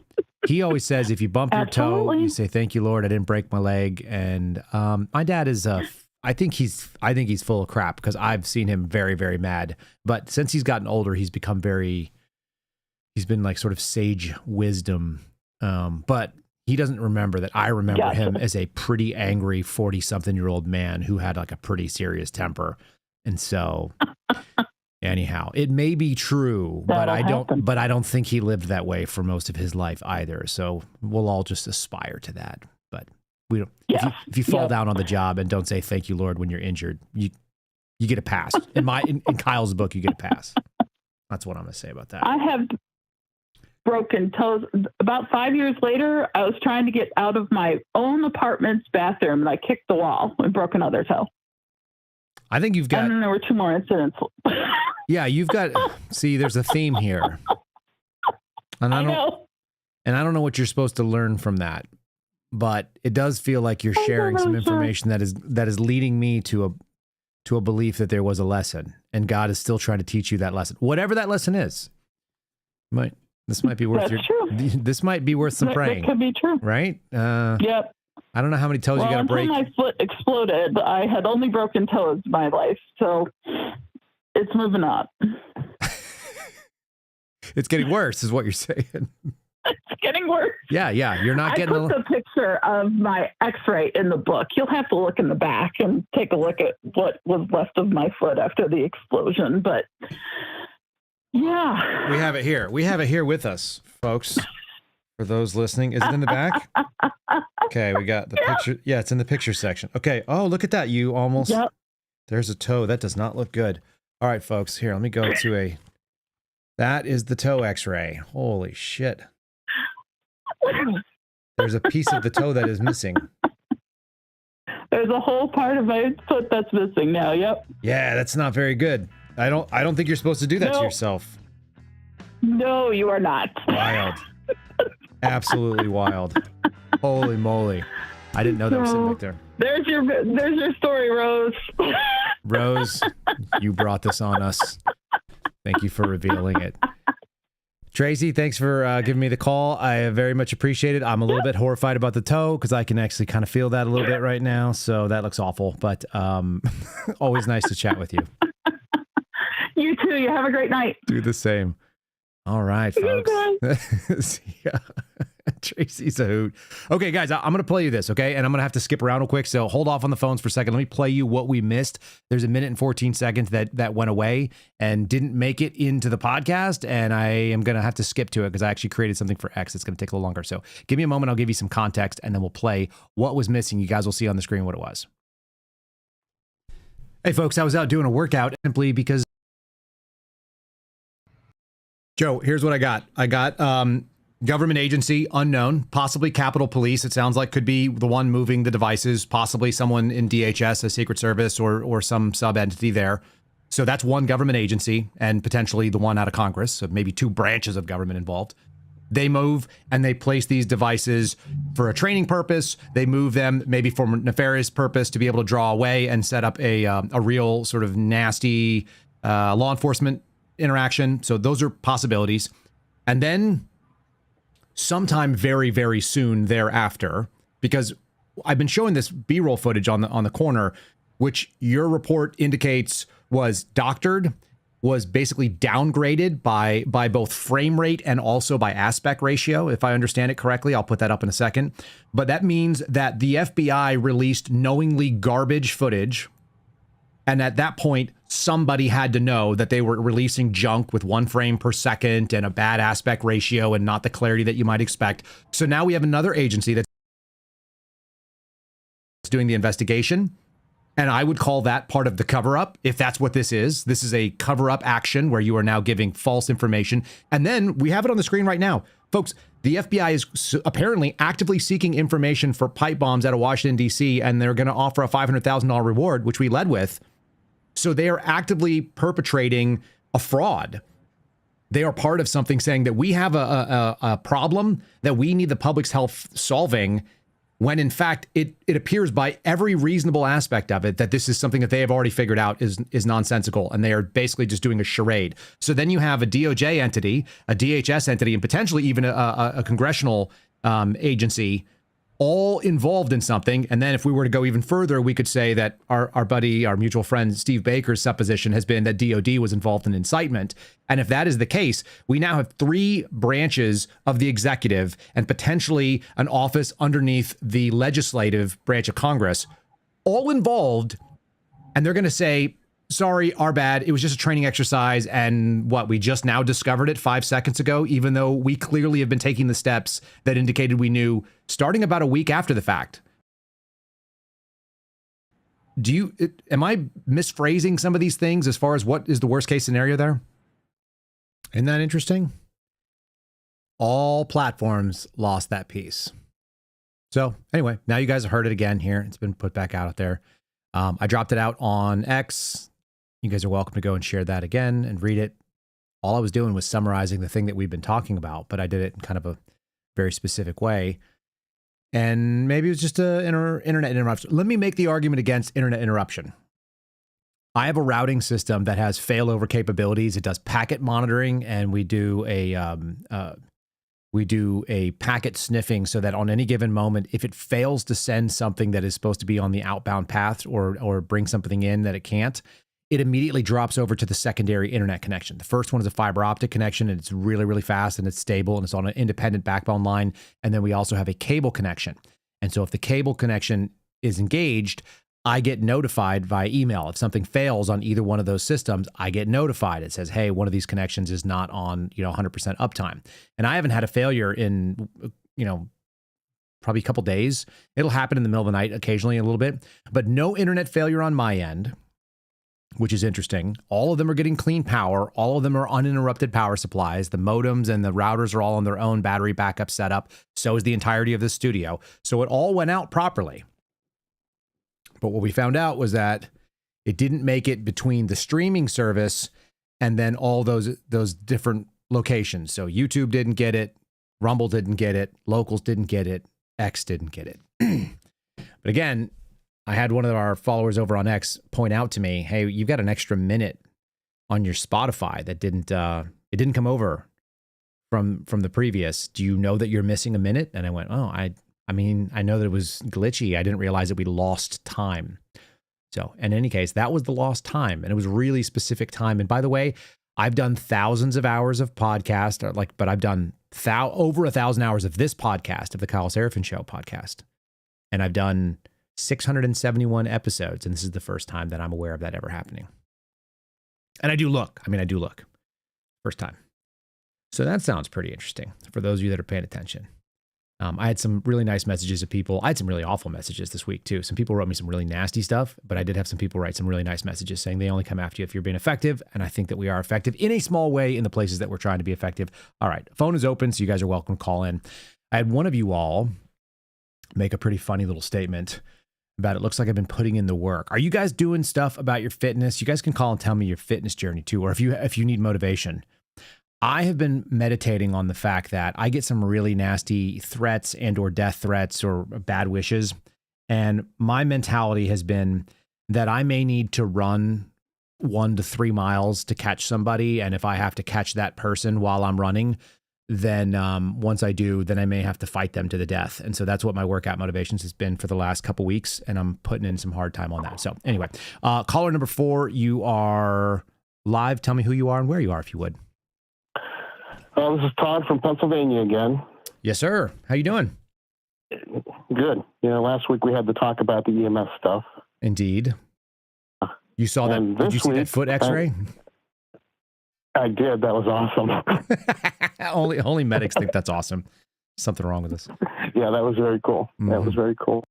he always says if you bump your toe, you say thank you, Lord, I didn't break my leg. And my dad is I think he's full of crap, because I've seen him very, very mad. But since he's gotten older, he's become he's been like sort of sage wisdom. But he doesn't remember that I remember him as a pretty angry 40-something-year-old man who had like a pretty serious temper. And so anyhow, it may be true, but I don't think he lived that way for most of his life either. So we'll all just aspire to that. But we don't. Yes. If you fall down on the job and don't say thank you, Lord, when you're injured, you get a pass. In Kyle's book, you get a pass. That's what I'm going to say about that. I have broken toes. About 5 years later, I was trying to get out of my own apartment's bathroom, and I kicked the wall and broke another toe. I think you've got. And then there were 2 more incidents. Yeah, you've got. See, there's a theme here, and I don't know what you're supposed to learn from that, but it does feel like you're sharing some information that is leading me to a belief that there was a lesson, and God is still trying to teach you that lesson, whatever that lesson is. This might be worth This might be worth some praying. That could be true, right? Yep. I don't know how many toes you got to break. Until my foot exploded, I had only broken toes in my life, so it's moving up. It's getting worse, is what you're saying. It's getting worse. Yeah. You're not getting. I put the picture of my X-ray in the book. You'll have to look in the back and take a look at what was left of my foot after the explosion. But yeah, we have it here. We have it here with us, folks. For those listening, is it in the back? Okay, we got the picture. Yeah, it's in the picture section. Okay. Oh, look at that. You almost. Yep. There's a toe. That does not look good. All right, folks. Here, let me go to that is the toe X-ray. Holy shit. There's a piece of the toe that is missing. There's a whole part of my foot that's missing now. Yep. Yeah, that's not very good. I don't think you're supposed to do that to yourself. No, you are not. Wild. Absolutely wild. Holy moly. I didn't know that was sitting back there. There's your story, Rose. Rose, you brought this on us. Thank you for revealing it. Tracy, thanks for giving me the call. I very much appreciate it. I'm a little bit horrified about the toe because I can actually kind of feel that a little bit right now. So that looks awful, but always nice to chat with you. You too. You have a great night. Do the same. All right, folks. See ya. Tracy's a hoot. Okay, guys, I'm going to play you this, okay? And I'm going to have to skip around real quick, so hold off on the phones for a second. Let me play you what we missed. There's 1 minute and 14 seconds that went away and didn't make it into the podcast, and I am going to have to skip to it because I actually created something for X. It's going to take a little longer. So give me a moment. I'll give you some context, and then we'll play what was missing. You guys will see on the screen what it was. Hey, folks, I was out doing a workout simply because... Joe, here's what I got. I got government agency, unknown, possibly Capitol Police. It sounds like could be the one moving the devices, possibly someone in DHS, a Secret Service, or some sub-entity there. So that's one government agency and potentially the one out of Congress. So maybe 2 branches of government involved. They move and they place these devices for a training purpose. They move them maybe for a nefarious purpose to be able to draw away and set up a real sort of nasty law enforcement interaction. So those are possibilities. And then sometime very, very soon thereafter, because I've been showing this B-roll footage on the corner, which your report indicates was doctored, was basically downgraded by both frame rate and also by aspect ratio. If I understand it correctly, I'll put that up in a second. But that means that the FBI released knowingly garbage footage. And at that point, somebody had to know that they were releasing junk with 1 frame per second and a bad aspect ratio and not the clarity that you might expect. So now we have another agency that's doing the investigation. And I would call that part of the cover-up, if that's what this is. This is a cover-up action where you are now giving false information. And then we have it on the screen right now. Folks, the FBI is apparently actively seeking information for pipe bombs out of Washington, D.C., and they're going to offer a $500,000 reward, which we led with. So they are actively perpetrating a fraud. They are part of something saying that we have a problem that we need the public's help solving, when in fact it appears by every reasonable aspect of it that this is something that they have already figured out is nonsensical, and they are basically just doing a charade. So then you have a DOJ entity, a DHS entity, and potentially even a congressional agency all involved in something. And then if we were to go even further, we could say that our buddy, our mutual friend, Steve Baker's supposition has been that DOD was involved in incitement. And if that is the case, we now have 3 branches of the executive and potentially an office underneath the legislative branch of Congress, all involved. And they're going to say, sorry, our bad. It was just a training exercise. And what, we just now discovered it 5 seconds ago, even though we clearly have been taking the steps that indicated we knew starting about a week after the fact. Am I misphrasing some of these things as far as what is the worst case scenario there? Isn't that interesting? All platforms lost that piece. So anyway, now you guys have heard it again here. It's been put back out there. I dropped it out on X. You guys are welcome to go and share that again and read it. All I was doing was summarizing the thing that we've been talking about, but I did it in kind of a very specific way. And maybe it was just an internet interruption. Let me make the argument against internet interruption. I have a routing system that has failover capabilities. It does packet monitoring, and we do a packet sniffing so that on any given moment, if it fails to send something that is supposed to be on the outbound path or bring something in that it can't, it immediately drops over to the secondary internet connection. The first one is a fiber optic connection, and it's really, really fast and it's stable and it's on an independent backbone line. And then we also have a cable connection. And so if the cable connection is engaged, I get notified via email. If something fails on either one of those systems, I get notified. It says, hey, one of these connections is not on, 100% uptime. And I haven't had a failure in, probably a couple days. It'll happen in the middle of the night occasionally a little bit, but no internet failure on my end, which is interesting. All of them are getting clean power. All of them are uninterrupted power supplies. The modems and the routers are all on their own battery backup setup. So is the entirety of the studio. So it all went out properly. But what we found out was that it didn't make it between the streaming service and then all those different locations. So YouTube didn't get it, Rumble didn't get it, Locals didn't get it, X didn't get it. But again, I had one of our followers over on X point out to me, hey, you've got an extra minute on your Spotify that it didn't come over from the previous. Do you know that you're missing a minute? And I went, oh, I mean, I know that it was glitchy. I didn't realize that we lost time. So in any case, that was the lost time, and it was really specific time. And by the way, I've done thousands of hours of podcast, but I've done over 1,000 hours of this podcast, of the Kyle Seraphin Show podcast. And I've done 671 episodes, and this is the first time that I'm aware of that ever happening. And I do look. First time. So that sounds pretty interesting for those of you that are paying attention. I had some really nice messages of people. I had some really awful messages this week too. Some people wrote me some really nasty stuff, but I did have some people write some really nice messages saying they only come after you if you're being effective. And I think that we are effective in a small way in the places that we're trying to be effective. All right. Phone is open, so you guys are welcome to call in. I had one of you all make a pretty funny little statement about it looks like I've been putting in the work. Are you guys doing stuff about your fitness? You guys can call and tell me your fitness journey too, or if you need motivation. I have been meditating on the fact that I get some really nasty threats and or death threats or bad wishes. And my mentality has been that I may need to run 1 to 3 miles to catch somebody. And if I have to catch that person while I'm running, then once I do, then I may have to fight them to the death. And so that's what my workout motivations has been for the last couple weeks. And I'm putting in some hard time on that. So anyway, caller number 4, you are live. Tell me who you are and where you are, if you would. This is Todd from Pennsylvania again. Yes, sir. How you doing? Good. Last week we had to talk about the EMS stuff. Indeed. You saw that? Did you see that foot X-ray? I did. That was awesome. only medics think that's awesome. Something wrong with this. Yeah, that was very cool. Mm-hmm. That was very cool.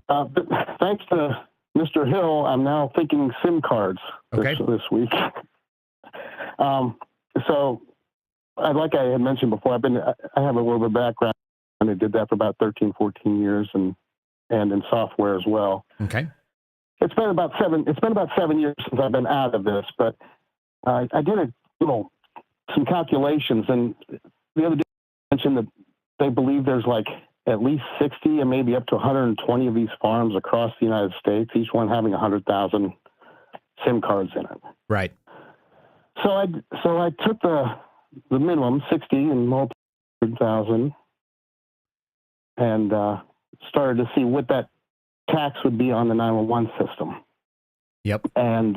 But thanks to Mr. Hill, I'm now thinking SIM cards this week. So, like I had mentioned before, I have a little bit of background, and I did that for about 13, 14 years, and in software as well. Okay. It's been about 7 years since I've been out of this, but I did some calculations, and the other day I mentioned that they believe there's like at least 60 and maybe up to 120 of these farms across the United States, each one having 100,000 SIM cards in it. Right. So I took the minimum 60 and multiplied 100,000, and started to see what that tax would be on the 911 system. Yep. And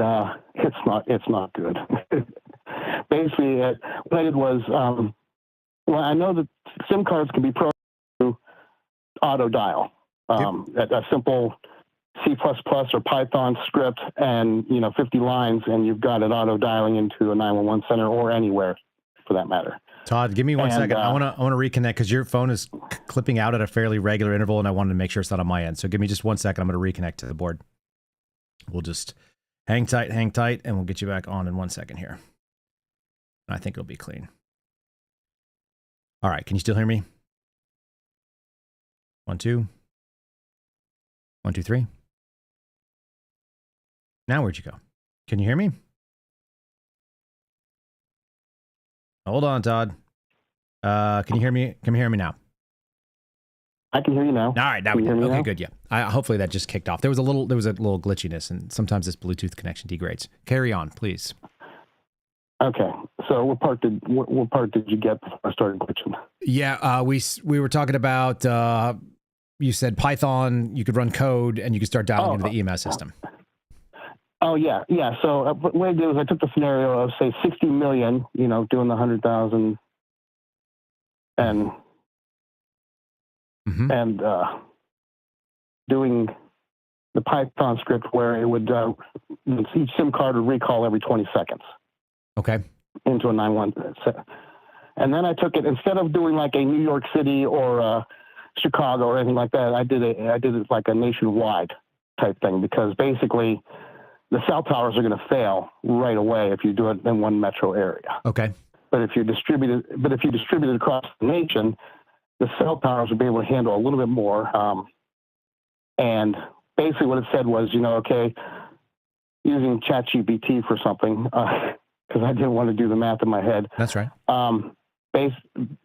it's not good. Basically, what I did was, I know that SIM cards can be programmed to auto dial. A simple C++ or Python script and 50 lines, and you've got it auto dialing into a 911 center or anywhere for that matter. Todd, give me one second. I want to reconnect because your phone is clipping out at a fairly regular interval, and I wanted to make sure it's not on my end. So give me just 1 second. I'm going to reconnect to the board. We'll just hang tight, and we'll get you back on in 1 second here. I think it'll be clean. All right. Can you still hear me? 1, 2. 1, 2, 3. Now where'd you go? Can you hear me? Hold on, Todd. Can you hear me? Can you hear me now? I can hear you now. All right, now we can. Okay, good. Yeah. Hopefully that just kicked off. There was a little glitchiness, and sometimes this Bluetooth connection degrades. Carry on, please. Okay. So what part did you get before I started glitching? Yeah, we were talking about. You said Python. You could run code, and you could start dialing into the EMS system. Oh, yeah. So what I did was I took the scenario of, say, 60 million, doing the 100,000 and doing the Python script where it would, each SIM card would recall every 20 seconds. Okay. Into a 911. And then I took it, instead of doing like a New York City or Chicago or anything like that, I did it like a nationwide type thing, because basically the cell towers are going to fail right away if you do it in one metro area. Okay. But if you distribute it across the nation, the cell towers will be able to handle a little bit more. And basically what it said was, using ChatGPT for something, because I didn't want to do the math in my head. That's right.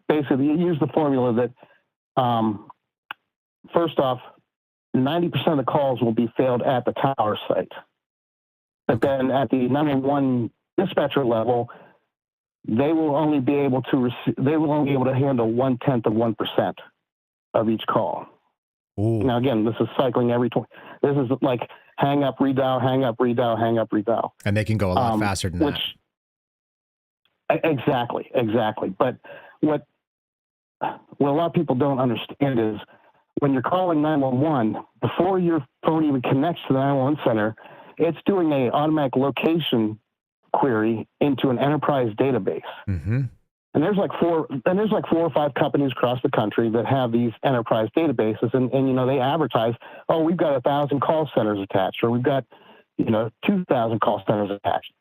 Basically, use the formula that, first off, 90% of the calls will be failed at the tower site. But then at the 911 dispatcher level, they will only be able to handle 1/10% of each call. Ooh. Now again, this is cycling every 20. This is like hang up, redial, hang up, redial, hang up, redial. And they can go a lot faster than that. Exactly. But what a lot of people don't understand is when you're calling 911, before your phone even connects to the 911 center, it's doing an automatic location query into an enterprise database. Mm-hmm. And there's like 4 or 5 companies across the country that have these enterprise databases, and they advertise, oh, we've got 1,000 call centers attached, or we've got 2,000 call centers attached.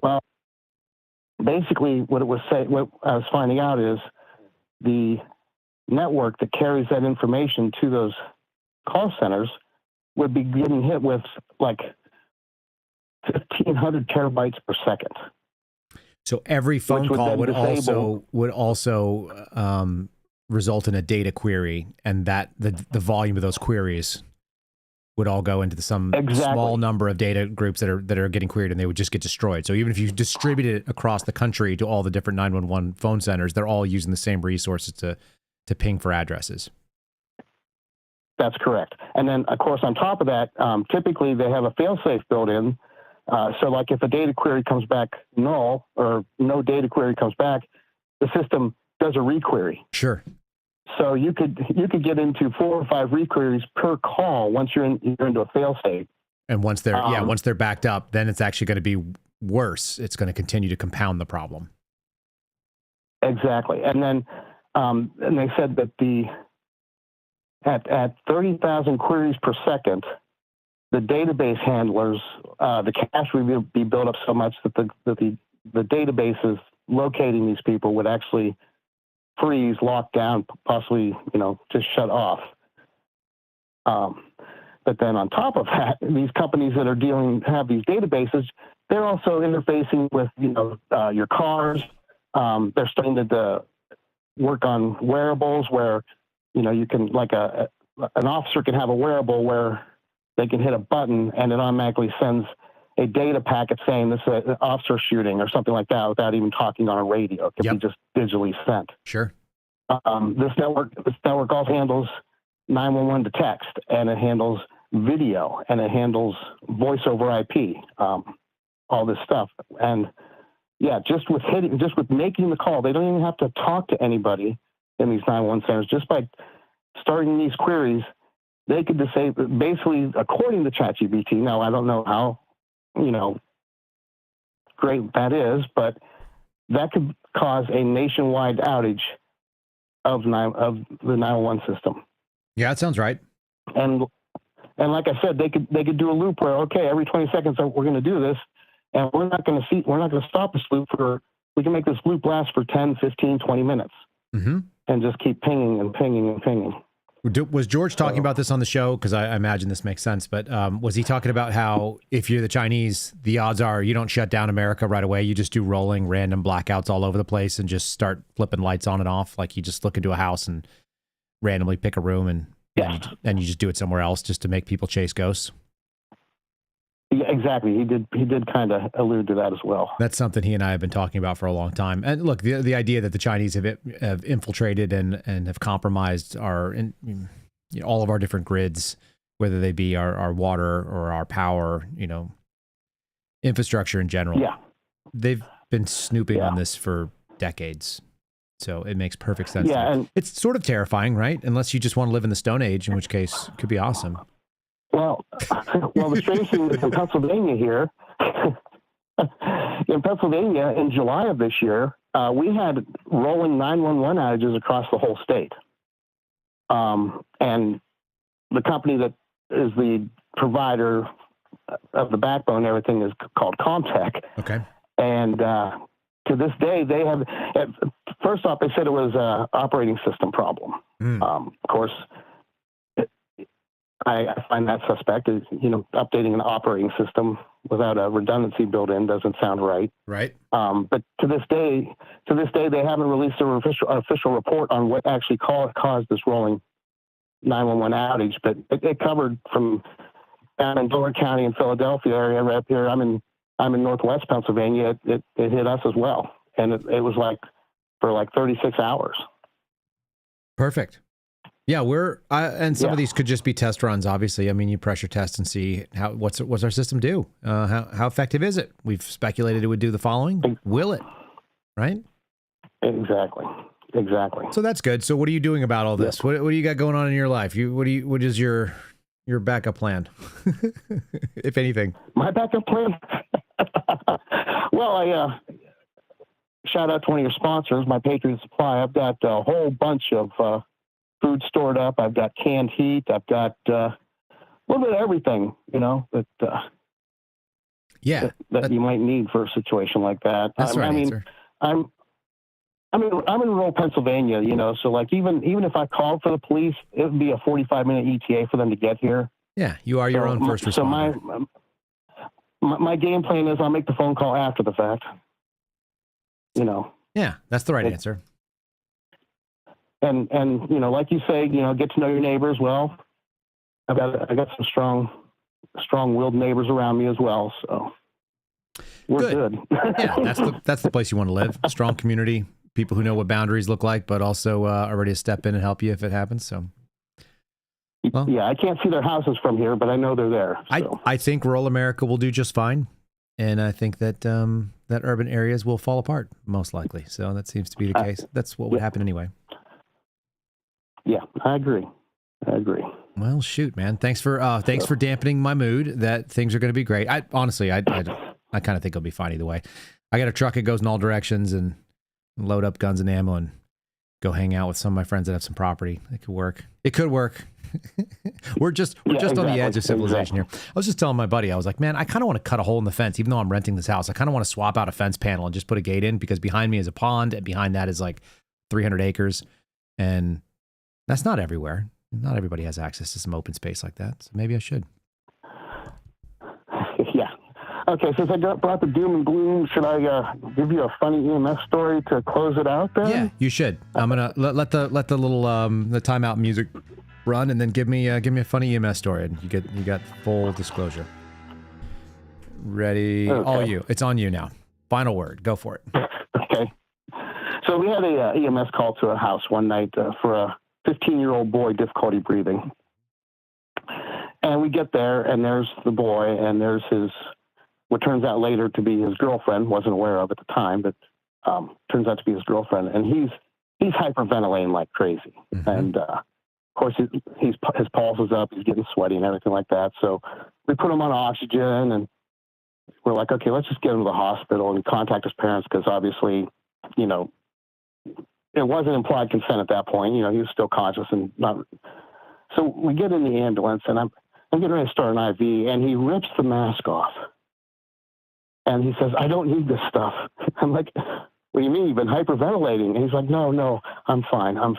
Well, basically what I was finding out is the network that carries that information to those call centers would be getting hit with like 1,500 terabytes per second. So every phone Which would call then would also result in a data query, and that the volume of those queries would all go into some small number of data groups that are getting queried, and they would just get destroyed. So even if you distribute it across the country to all the different 911 phone centers, they're all using the same resources to ping for addresses. That's correct. And then, of course, on top of that, typically they have a fail-safe built in. So like if a data query comes back null or no data query comes back, the system does a requery. Sure. So you could get into 4 or 5 requeries per call once you're into a fail-safe. And once they're backed up, then it's actually going to be worse. It's going to continue to compound the problem. Exactly. And then and they said that at 30,000 queries per second, the database handlers, the cache would be built up so much that the databases locating these people would actually freeze, lock down, possibly, just shut off. But then on top of that, these companies that have these databases, they're also interfacing with, your cars. They're starting to work on wearables where, you can, like an officer can have a wearable where they can hit a button and it automatically sends a data packet saying this is an officer shooting or something like that without even talking on a radio. It can be just digitally sent. Sure. This network also handles 911 to text, and it handles video, and it handles voice over IP, all this stuff. And yeah, just with making the call, they don't even have to talk to anybody in these 911 centers. Just by starting these queries, they could just say, basically, according to ChatGPT. Now, I don't know how, great that is, but that could cause a nationwide outage of the 911 system. Yeah, that sounds right. And like I said, they could do a loop where, okay, every 20 seconds we're going to do this, and we're not going to stop this loop we can make this loop last for 10, 15, 20 minutes, and just keep pinging and pinging and pinging. Was George talking about this on the show? Because I imagine this makes sense, but was he talking about how if you're the Chinese, the odds are you don't shut down America right away. You just do rolling random blackouts all over the place and just start flipping lights on and off. Like you just look into a house and randomly pick a room and you just do it somewhere else just to make people chase ghosts. Yeah, exactly. He did kind of allude to that as well. That's something he and I have been talking about for a long time. And look, the idea that the Chinese have infiltrated and have compromised all of our different grids, whether they be our water or our power, infrastructure in general. Yeah. They've been snooping on this for decades. So it makes perfect sense. Yeah, and it's sort of terrifying, right? Unless you just want to live in the Stone Age, in which case it could be awesome. Well, the strange thing is in Pennsylvania here, in July of this year, we had rolling 911 outages across the whole state. And the company that is the provider of the backbone, everything is called Comtech. Okay. And to this day, they have, first off, they said it was an operating system problem. Of course, I find that suspect. Updating an operating system without a redundancy built in doesn't sound right. Right. But to this day, they haven't released an official report on what actually caused this rolling 911 outage. But it covered from down in Door County and Philadelphia area right up here. I'm in Northwest Pennsylvania. It hit us as well, and it was for 36 hours. Perfect. Yeah, and some of these could just be test runs. Obviously, I mean, you pressure test and see what's our system do. How effective is it? We've speculated it would do the following. Will it? Right? Exactly. So that's good. So what are you doing about all this? What do you got going on in your life? What is your backup plan, if anything? My backup plan. Well, I shout out to one of your sponsors, my Patriot Supply. I've got a whole bunch of food stored up. I've got canned heat. I've got a little bit of everything, that you might need for a situation like that. That's the right answer. I'm in rural Pennsylvania, so even if I called for the police, it would be a 45-minute ETA for them to get here. Yeah, you are your own first responder. So my game plan is I'll make the phone call after the fact. you know. Yeah, that's the right answer. And you know, like you say, you know, get to know your neighbors. Well, I got some strong-willed neighbors around me as well, so we're good. Yeah, that's the place you want to live. Strong community, people who know what boundaries look like, but also are ready to step in and help you if it happens. So, well, yeah, I can't see their houses from here, but I know they're there. So. I think rural America will do just fine, and I think that that urban areas will fall apart most likely. So that seems to be the case. That's what would happen anyway. Yeah, I agree. Well, shoot, man. Thanks for dampening my mood that things are going to be great. I honestly kind of think it'll be fine either way. I got a truck that goes in all directions and load up guns and ammo and go hang out with some of my friends that have some property. It could work. we're just on the edge of civilization here. I was just telling my buddy, I was like, man, I kind of want to cut a hole in the fence, even though I'm renting this house. I kind of want to swap out a fence panel and just put a gate in, because behind me is a pond and behind that is like 300 acres. And that's not everywhere. Not everybody has access to some open space like that. So maybe I should. Yeah. Okay, since I brought the doom and gloom, should I give you a funny EMS story to close it out then? Yeah, you should. I'm gonna let the little the timeout music run, and then give me a funny EMS story, and you got full disclosure. Ready? Okay. All you. It's on you now. Final word. Go for it. Okay. So we had a EMS call to a house one night for a 15-year-old boy, difficulty breathing. And we get there, and there's the boy, and there's what turns out later to be his girlfriend. Wasn't aware of at the time, but turns out to be his girlfriend. And he's hyperventilating like crazy. Mm-hmm. And of course, his pulse is up. He's getting sweaty and everything like that. So we put him on oxygen, and we're like, okay, let's just get him to the hospital and contact his parents, because obviously, you know, it wasn't implied consent at that point. You know, he was still conscious and not. So we get in the ambulance, and I'm getting ready to start an IV, and he rips the mask off. And he says, I don't need this stuff. I'm like, what do you mean? You've been hyperventilating? And he's like, no, I'm fine. I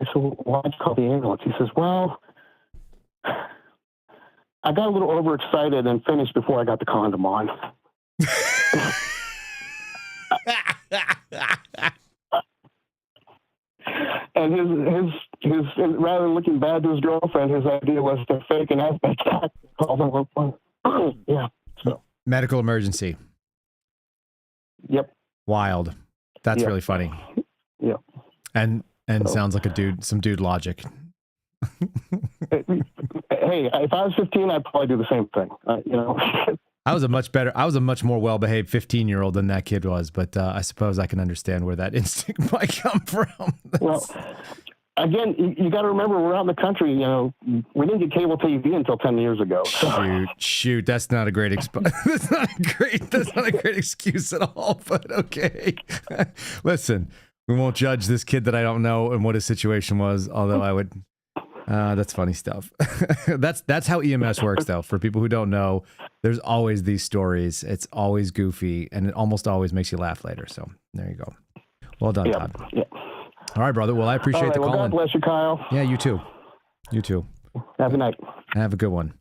said, well, why'd you call the ambulance? He says, well, I got a little overexcited and finished before I got the condom on. And his rather than looking bad to his girlfriend, his idea was to fake an aspect attack. Yeah. So medical emergency. Yep. Wild. That's really funny. Yep. And sounds like some dude logic. Hey, if I was 15, I'd probably do the same thing. You know. I was a much more well-behaved 15-year-old than that kid was, but I suppose I can understand where that instinct might come from. Well, again, you got to remember, we're out in the country. You know, we didn't get cable TV until 10 years ago. Shoot, that's not a great that's not a great excuse at all. But okay, listen, we won't judge this kid that I don't know and what his situation was. Although I would. That's funny stuff. That's how EMS works, though. For people who don't know, there's always these stories. It's always goofy, and it almost always makes you laugh later. So there you go. Well done, Todd. Yeah. All right, brother. Well, I appreciate the call. God bless you, Kyle. Yeah, you too. You too. Have a night. Have a good one.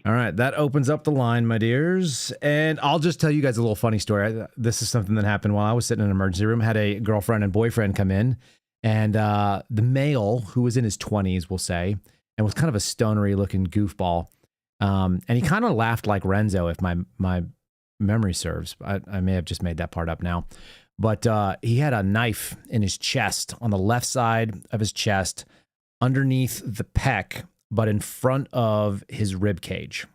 All right, that opens up the line, my dears. And I'll just tell you guys a little funny story. This is something that happened while I was sitting in an emergency room. Had a girlfriend and boyfriend come in. And the male, who was in his 20s, we'll say, and was kind of a stonery looking goofball. And he kind of laughed like Renzo, if my memory serves. I may have just made that part up now. But he had a knife in his chest, on the left side of his chest, underneath the pec, but in front of his rib cage,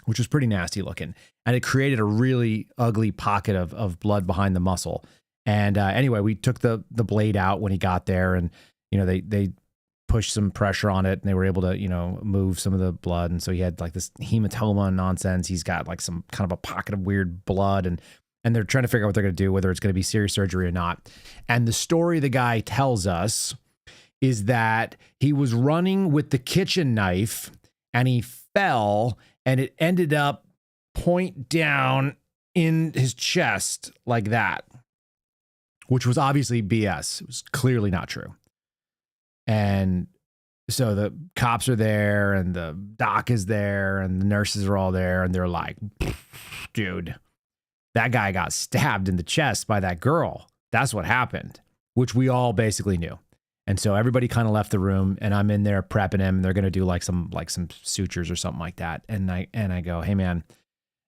which was pretty nasty looking. And it created a really ugly pocket of blood behind the muscle. And anyway, we took the blade out when he got there, and they pushed some pressure on it, and they were able to move some of the blood. And so he had like this hematoma nonsense. He's got like some kind of a pocket of weird blood, and they're trying to figure out what they're going to do, whether it's going to be serious surgery or not. And the story the guy tells us is that he was running with the kitchen knife, and he fell, and it ended up point down in his chest like that, which was obviously BS. It was clearly not true. And so the cops are there, and the doc is there, and the nurses are all there, and they're like, dude, that guy got stabbed in the chest by that girl. That's what happened, which we all basically knew. And so everybody kind of left the room, and I'm in there prepping him. They're going to do like some sutures or something like that. And I go, hey man,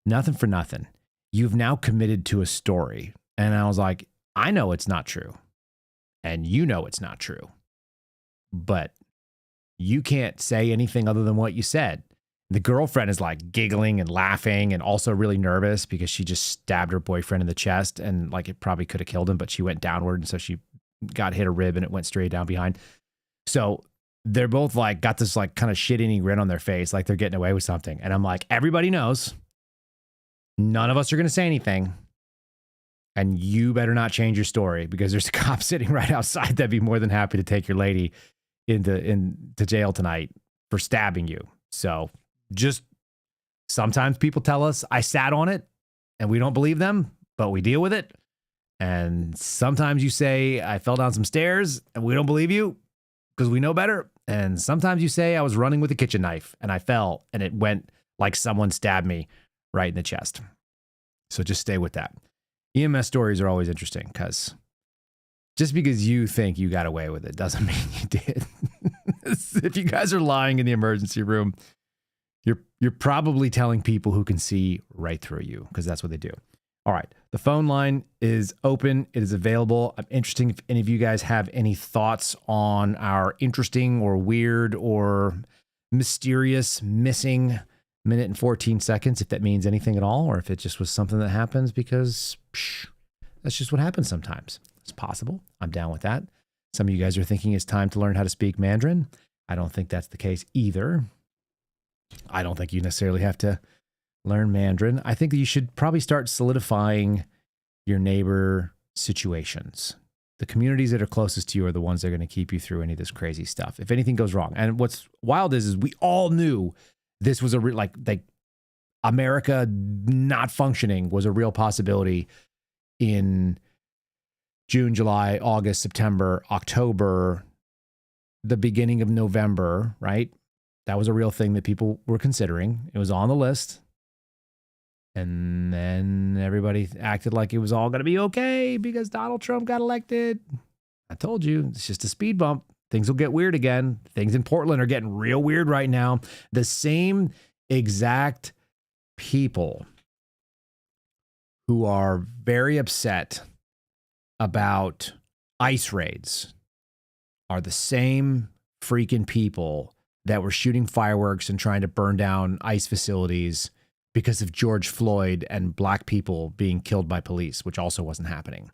nothing for nothing. You've now committed to a story. And I was like, I know it's not true. And you know it's not true. But you can't say anything other than what you said. The girlfriend is like giggling and laughing and also really nervous because she just stabbed her boyfriend in the chest, and like it probably could have killed him, but she went downward. And so she got hit a rib and it went straight down behind. So they're both like got this like kind of shit-eating grin on their face, like they're getting away with something. And I'm like, everybody knows none of us are going to say anything. And you better not change your story because there's a cop sitting right outside that'd be more than happy to take your lady into jail tonight for stabbing you. So just sometimes people tell us I sat on it and we don't believe them, but we deal with it. And sometimes you say I fell down some stairs and we don't believe you because we know better. And sometimes you say I was running with a kitchen knife and I fell and it went like someone stabbed me right in the chest. So just stay with that. EMS stories are always interesting because just because you think you got away with it doesn't mean you did. If you guys are lying in the emergency room, you're probably telling people who can see right through you because that's what they do. All right. The phone line is open. It is available. I'm interested if any of you guys have any thoughts on our interesting or weird or mysterious missing minute and 14 seconds, if that means anything at all, or if it just was something that happens because that's just what happens sometimes. It's possible. I'm down with that. Some of you guys are thinking it's time to learn how to speak Mandarin. I don't think that's the case either. I don't think you necessarily have to learn Mandarin. I think that you should probably start solidifying your neighbor situations. The communities that are closest to you are the ones that are going to keep you through any of this crazy stuff. If anything goes wrong. And what's wild is we all knew this was like America not functioning was a real possibility in June, July, August, September, October, the beginning of November, right? That was a real thing that people were considering. It was on the list. And then everybody acted like it was all going to be okay because Donald Trump got elected. I told you, it's just a speed bump. Things will get weird again. Things in Portland are getting real weird right now. The same exact people who are very upset about ICE raids are the same freaking people that were shooting fireworks and trying to burn down ICE facilities because of George Floyd and black people being killed by police, which also wasn't happening.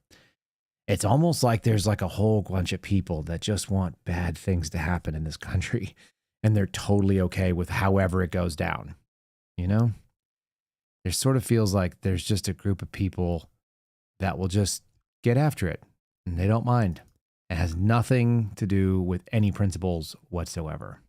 It's almost like there's like a whole bunch of people that just want bad things to happen in this country, and they're totally okay with however it goes down. You know? There sort of feels like there's just a group of people that will just get after it, and they don't mind. It has nothing to do with any principles whatsoever.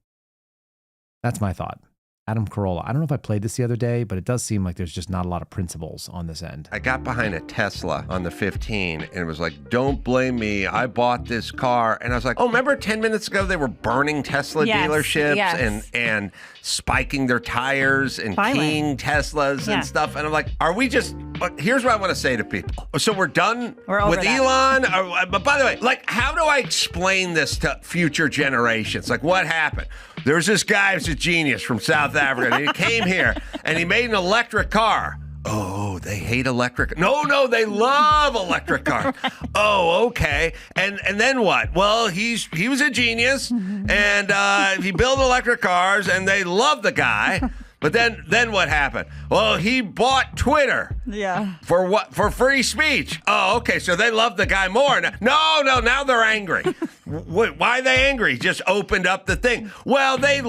That's my thought. Adam Carolla. I don't know if I played this the other day, but it does seem like there's just not a lot of principles on this end. I got behind a Tesla on the 15 and it was like, don't blame me. I bought this car. And I was like, oh, remember 10 minutes ago they were burning Tesla dealerships and spiking their tires and keying Teslas and stuff. And I'm like, are we just... Here's what I want to say to people. So we're done with Elon. But by the way, like, how do I explain this to future generations? Like, what happened? There's this guy who's a genius from South Africa. And he came here and he made an electric car. Oh, they hate electric. No, they love electric cars. Oh, okay. And then what? Well, he was a genius and he built electric cars and they love the guy. But then what happened? Well, he bought Twitter. Yeah. For what? For free speech. Oh, okay. So they love the guy more. No. Now they're angry. Why are they angry? He just opened up the thing. Well, they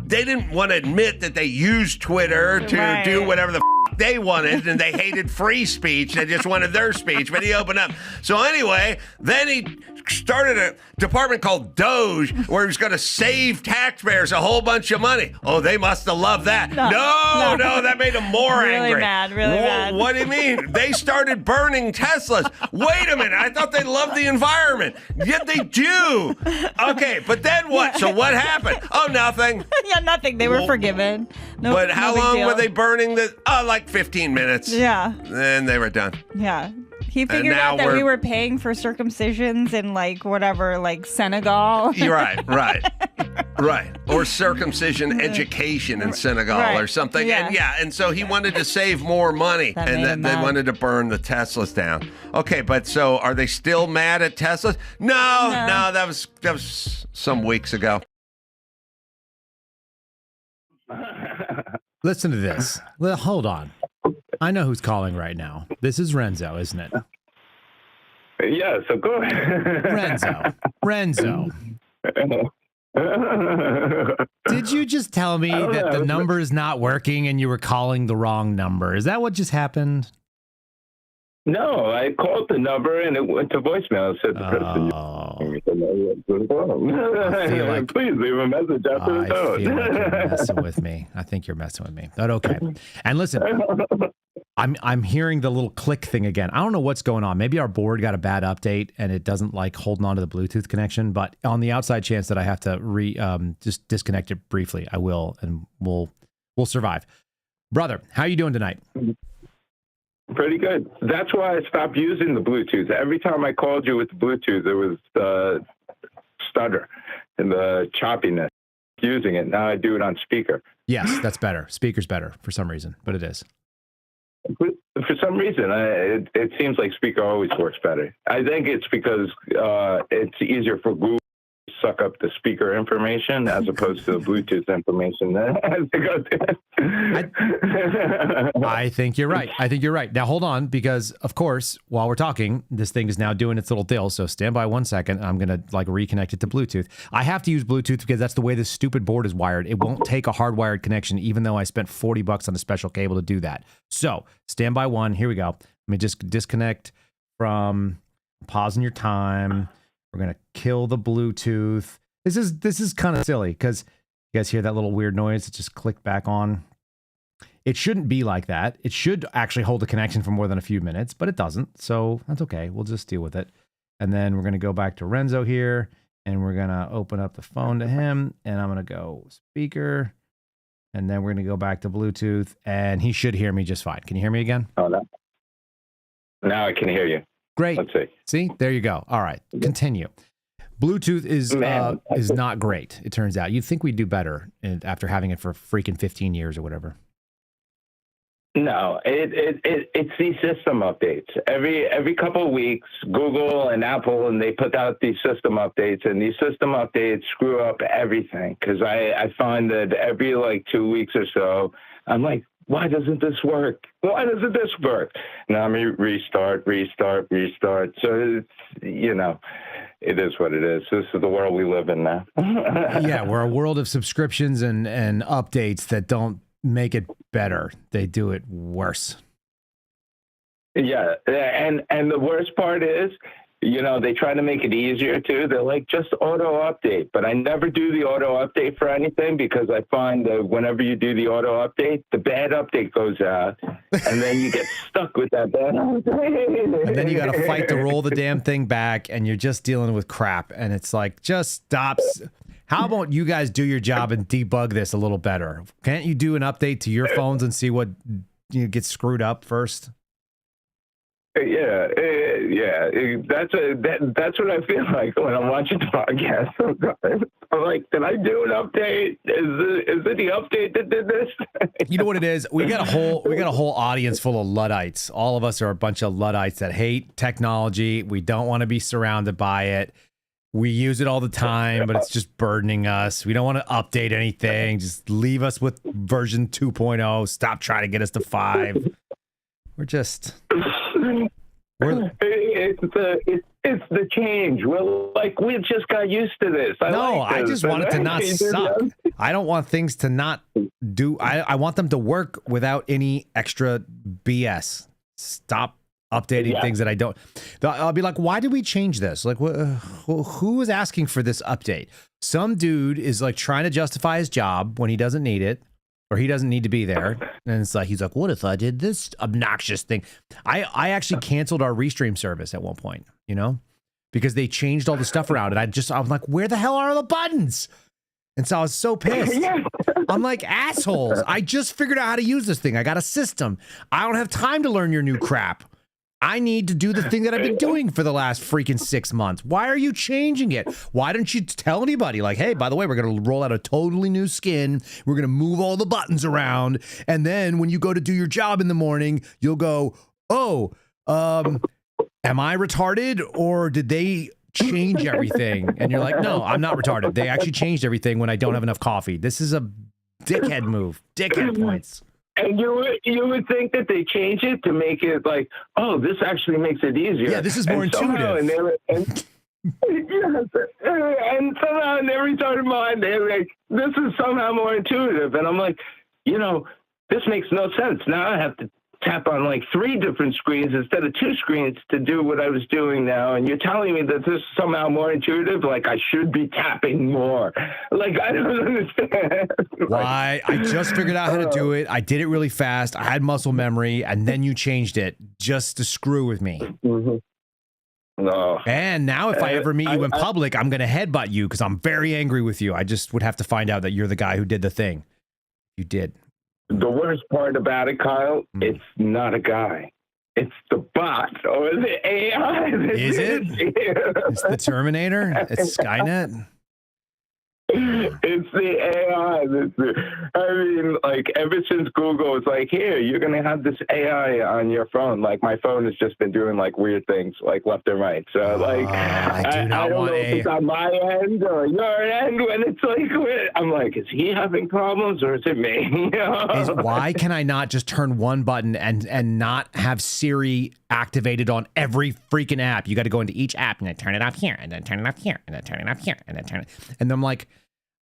didn't want to admit that they used Twitter to do whatever the they wanted, and they hated free speech. They just wanted their speech, but he opened up. So anyway, then he started a department called Doge, where he was going to save taxpayers a whole bunch of money. Oh, they must have loved that. No, that made them more angry. Really mad. What do you mean? They started burning Teslas. Wait a minute, I thought they loved the environment. Yet they do. Okay, but then what? So what happened? Oh, nothing. Nothing. They were forgiven. But how long were they burning the? Like 15 minutes. Yeah. Then they were done. Yeah. He figured out that we were paying for circumcisions in like Senegal. You're right. Right. Or circumcision education in Senegal or something. Yeah. And so he wanted to save more money. And then they wanted to burn the Teslas down. Okay, but so are they still mad at Teslas? No, that was some weeks ago. Listen to this. Well, hold on. I know who's calling right now. This is Renzo, isn't it? Yeah, so go ahead. Renzo. Did you just tell me that the number is not working and you were calling the wrong number? Is that what just happened? No, I called the number and it went to voicemail. It said the person. Please leave a message after the tone. I feel like you're messing with me. I think you're messing with me. But okay. And listen, I'm hearing the little click thing again. I don't know what's going on. Maybe our board got a bad update and it doesn't like holding on to the Bluetooth connection. But on the outside chance that I have to just disconnect it briefly, I will, and we'll survive. Brother, how are you doing tonight? Pretty good. That's why I stopped using the Bluetooth. Every time I called you with the Bluetooth, there was the stutter and the choppiness using it. Now I do it on speaker. Yes, that's better. Speaker's better for some reason, but it is. For some reason, it seems like speaker always works better. I think it's because it's easier for Google to suck up the speaker information as opposed to the Bluetooth information that has to go through. I think you're right. Now, hold on, because, of course, while we're talking, this thing is now doing its little deal. So stand by 1 second. I'm going to reconnect it to Bluetooth. I have to use Bluetooth because that's the way this stupid board is wired. It won't take a hardwired connection, even though I spent $40 on a special cable to do that. So stand by 1. Here we go. Let me just disconnect from pausing your time. We're going to kill the Bluetooth. This is kind of silly because you guys hear that little weird noise that just clicked back on. It shouldn't be like that. It should actually hold a connection for more than a few minutes, but it doesn't. So that's okay. We'll just deal with it. And then we're going to go back to Renzo here, and we're going to open up the phone to him, and I'm going to go speaker, and then we're going to go back to Bluetooth, and he should hear me just fine. Can you hear me again? Oh, no. Now I can hear you. Great. Let's see. See, there you go. All right, continue. Bluetooth is not great. It turns out. You'd think we'd do better after having it for freaking 15 years or whatever. No, it's these system updates. Every couple of weeks, Google and Apple, and they put out these system updates, and these system updates screw up everything. Because I find that every 2 weeks or so, I'm like, why doesn't this work? Why doesn't this work? Now I mean, restart. So it's, it is what it is. This is the world we live in now. Yeah, we're a world of subscriptions and updates that don't make it better. They do it worse. Yeah, and the worst part is, they try to make it easier too. They're like, just auto update, but I never do the auto update for anything because I find that whenever you do the auto update, the bad update goes out, and then you get stuck with that bad update. And then you got to fight to roll the damn thing back, and you're just dealing with crap. And it's like, just stop. How about you guys do your job and debug this a little better? Can't you do an update to your phones and see what gets screwed up first? Yeah. That's what I feel like when I'm watching the podcast. Sometimes I'm like, did I do an update? Is it the update that did this? You know what it is? We got a whole audience full of Luddites. All of us are a bunch of Luddites that hate technology. We don't want to be surrounded by it. We use it all the time, but it's just burdening us. We don't want to update anything. Just leave us with version 2.0. Stop trying to get us to 5. It's the change. We just got used to this. I just want it to not suck. I don't want things to not do. I want them to work without any extra BS. Stop updating things that I don't. I'll be like, why did we change this? Like, who was asking for this update? Some dude is trying to justify his job when he doesn't need it. Or he doesn't need to be there. And it's he's like, what if I did this obnoxious thing? I actually canceled our Restream service at one point, because they changed all the stuff around. And I was like, where the hell are the buttons? And so I was so pissed. I'm like, assholes. I just figured out how to use this thing. I got a system. I don't have time to learn your new crap. I need to do the thing that I've been doing for the last freaking 6 months. Why are you changing it? Why don't you tell anybody like, hey, by the way, we're going to roll out a totally new skin. We're going to move all the buttons around. And then when you go to do your job in the morning, you'll go, oh, am I retarded or did they change everything? And you're like, no, I'm not retarded. They actually changed everything when I don't have enough coffee. This is a dickhead move. Dickhead points. And you would think that they change it to make it like, oh, this actually makes it easier. Yeah, this is more intuitive. And somehow in every sort of mind, they're like, this is somehow more intuitive. And I'm like, this makes no sense. Now I have to tap on like 3 different screens instead of 2 screens to do what I was doing now. And you're telling me that this is somehow more intuitive? Like I should be tapping more. Like I don't understand. Why? I just figured out how to do it. I did it really fast. I had muscle memory, and then you changed it just to screw with me. Mm-hmm. No. And now if I ever meet you in public, I'm going to headbutt you because I'm very angry with you. I just would have to find out that you're the guy who did the thing. You did. The worst part about it, Kyle, it's not a guy. It's the bot or the AI. Is it? It's the Terminator? It's Skynet? It's the AI. I mean, like, ever since Google was like, here, you're going to have this AI on your phone. Like, my phone has just been doing, like, weird things, like, left and right. So, like, I don't know if it's on my end or your end when it's like, I'm like, is he having problems or is it me? Why can I not just turn one button and not have Siri activated on every freaking app? You got to go into each app and then turn it up here and then turn it up here and then turn it up here and then turn it. And I'm like,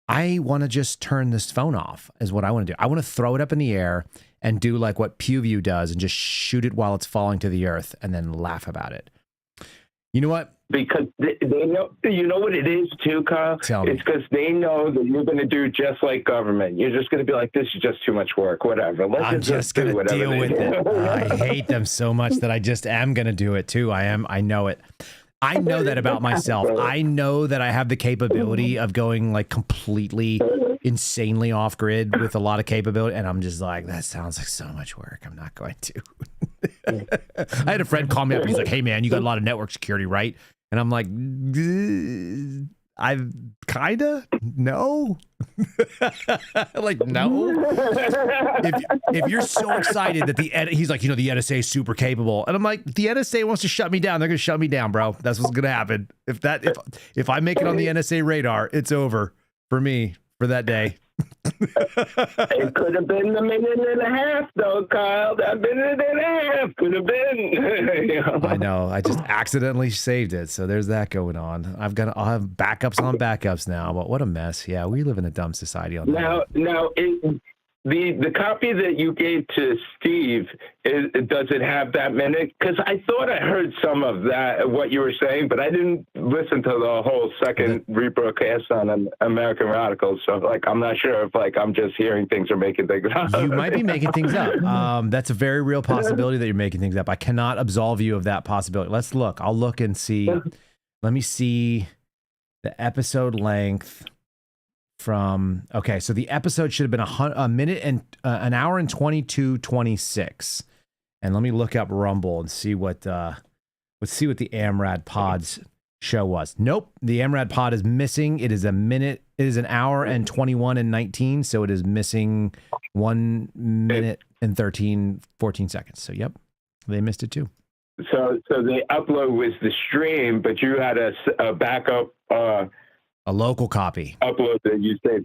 I want to just turn this phone off is what I want to do. I want to throw it up in the air and do like what PewView does and just shoot it while it's falling to the earth and then laugh about it. You know what? Because they know, you know what it is too, Kyle? Tell me. It's because they know that you're going to do just like government. You're just going to be like, this is just too much work, whatever. I'm just going to deal with it. I hate them so much that I just am going to do it too. I know it. I know that about myself. I know that I have the capability of going like completely insanely off grid with a lot of capability. And I'm just like, that sounds like so much work. I'm not going to. I had a friend call me up. He's like, hey man, you got a lot of network security, right? And I'm like, I kinda no. Like no. If you're so excited that he's like, the NSA is super capable, and I'm like, the NSA wants to shut me down. They're gonna shut me down, bro. That's what's gonna happen. If I make it on the NSA radar, it's over for me for that day. It could have been a minute and a half, though, Kyle. That minute and a half could have been. I know. I just accidentally saved it, so there's that going on. I'll have backups on backups now, but what a mess. Yeah, we live in a dumb society on that. Now, the copy that you gave to Steve, does it have that minute? Because I thought I heard some of that, what you were saying, but I didn't listen to the whole second rebroadcast on American Radicals. So, like, I'm not sure if, like, I'm just hearing things or making things up. You might be making things up. That's a very real possibility that you're making things up. I cannot absolve you of that possibility. Let's look. I'll look and see. Let me see the episode length. Okay, so the episode should have been a minute and an hour and 22:26, and let me look up Rumble and see what let's see what the AMRAD Pod's show was. Nope, the AMRAD Pod is missing. It is an hour and 21 and 19, so it is missing 1 minute and 14 seconds. So yep, they missed it too. So the upload was the stream, but you had a backup. A local copy. Upload that you said.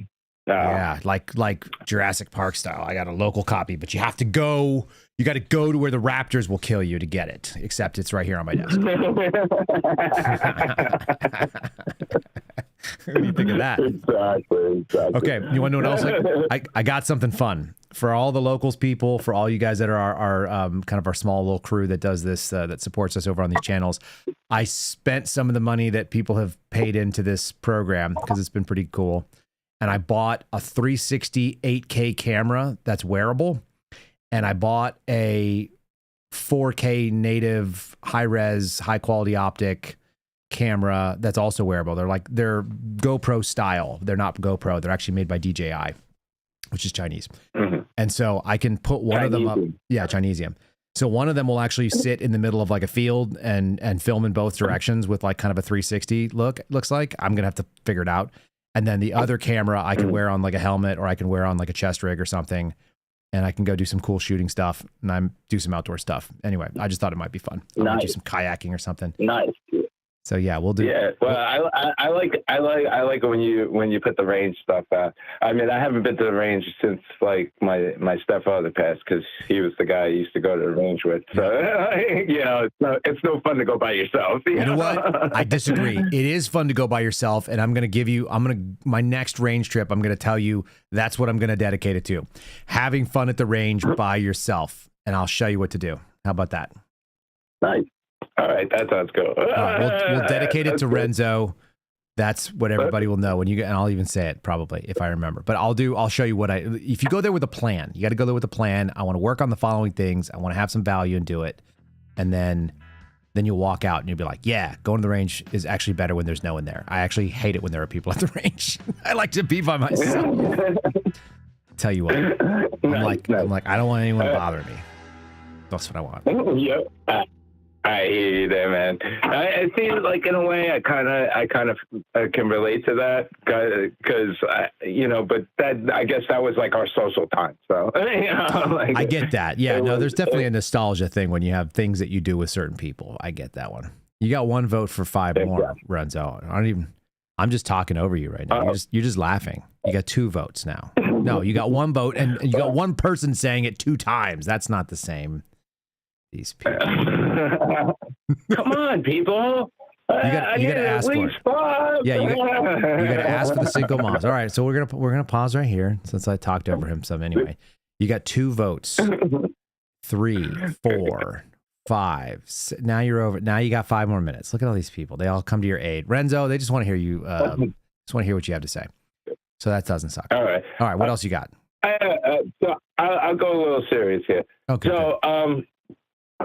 Yeah, like Jurassic Park style. I got a local copy, but you got to go to where the raptors will kill you to get it. Except it's right here on my desk. What do you think of that? Exactly. Okay, you want to know what else? I got something fun for all the locals people, for all you guys that are our kind of our small little crew that does this, that supports us over on these channels. I spent some of the money that people have paid into this program because it's been pretty cool. And I bought a 360 8K camera that's wearable. And I bought a 4K native high-res, high-quality optic camera that's also wearable. They're GoPro style. They're not GoPro. They're actually made by DJI, which is Chinese. Mm-hmm. And so I can put one of them up. Yeah, Chinesium. So one of them will actually sit in the middle of like a field and film in both directions with like kind of a 360 look. It looks like I'm gonna have to figure it out. And then the other camera I can wear on like a helmet, or I can wear on like a chest rig or something, and I can go do some cool shooting stuff and do some outdoor stuff. Anyway, I just thought it might be fun. I might do some kayaking or something. Nice. So yeah, we'll do. Yeah, well, I like it when you put the range stuff out. I mean, I haven't been to the range since like my stepfather passed, because he was the guy I used to go to the range with. So you know, it's no fun to go by yourself. You know what? I disagree. It is fun to go by yourself, and my next range trip, I'm gonna tell you that's what I'm gonna dedicate it to, having fun at the range by yourself, and I'll show you what to do. How about that? Nice. All right, that sounds cool. All right, we'll dedicate it to Renzo. That's what everybody will know when you get, and I'll even say it probably if I remember. But I'll show you if you go there with a plan. You got to go there with a plan. I want to work on the following things. I want to have some value and do it. And then you'll walk out and you'll be like, yeah, going to the range is actually better when there's no one there. I actually hate it when there are people at the range. I like to be by myself. Tell you what, I'm like, I don't want anyone to bother me. That's what I want. Yep. I hear you there, man. I see, like, in a way, I kind of can relate to that, because but that, I guess that was like our social time. So I get that. Yeah, no, there's definitely a nostalgia thing when you have things that you do with certain people. I get that one. You got one vote for 5 more, Renzo. I'm just talking over you right now. You're just laughing. You got 2 votes now. No, you got 1 vote, and you got one person saying it 2 times. That's not the same. These people. Come on, people. You got to ask for it. 5. Yeah, you got to ask for the single moms. All right, so we're gonna pause right here since I talked over him some anyway. You got 2 votes. 3, 4, 5. Now you're over. Now you got 5 more minutes. Look at all these people. They all come to your aid. Renzo, they just want to hear you. Just want to hear what you have to say. So that doesn't suck. All right. What else you got? So I'll go a little serious here. Okay. So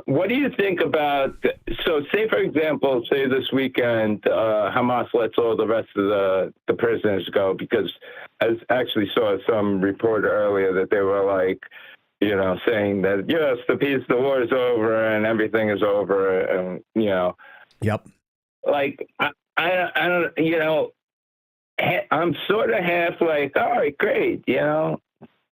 what do you think about, so say, for example, say this weekend, Hamas lets all the rest of the prisoners go, because I actually saw some report earlier that they were like, saying that, yes, the war is over and everything is over. And, Yep. Like, I don't, I'm sort of half like, all right, great,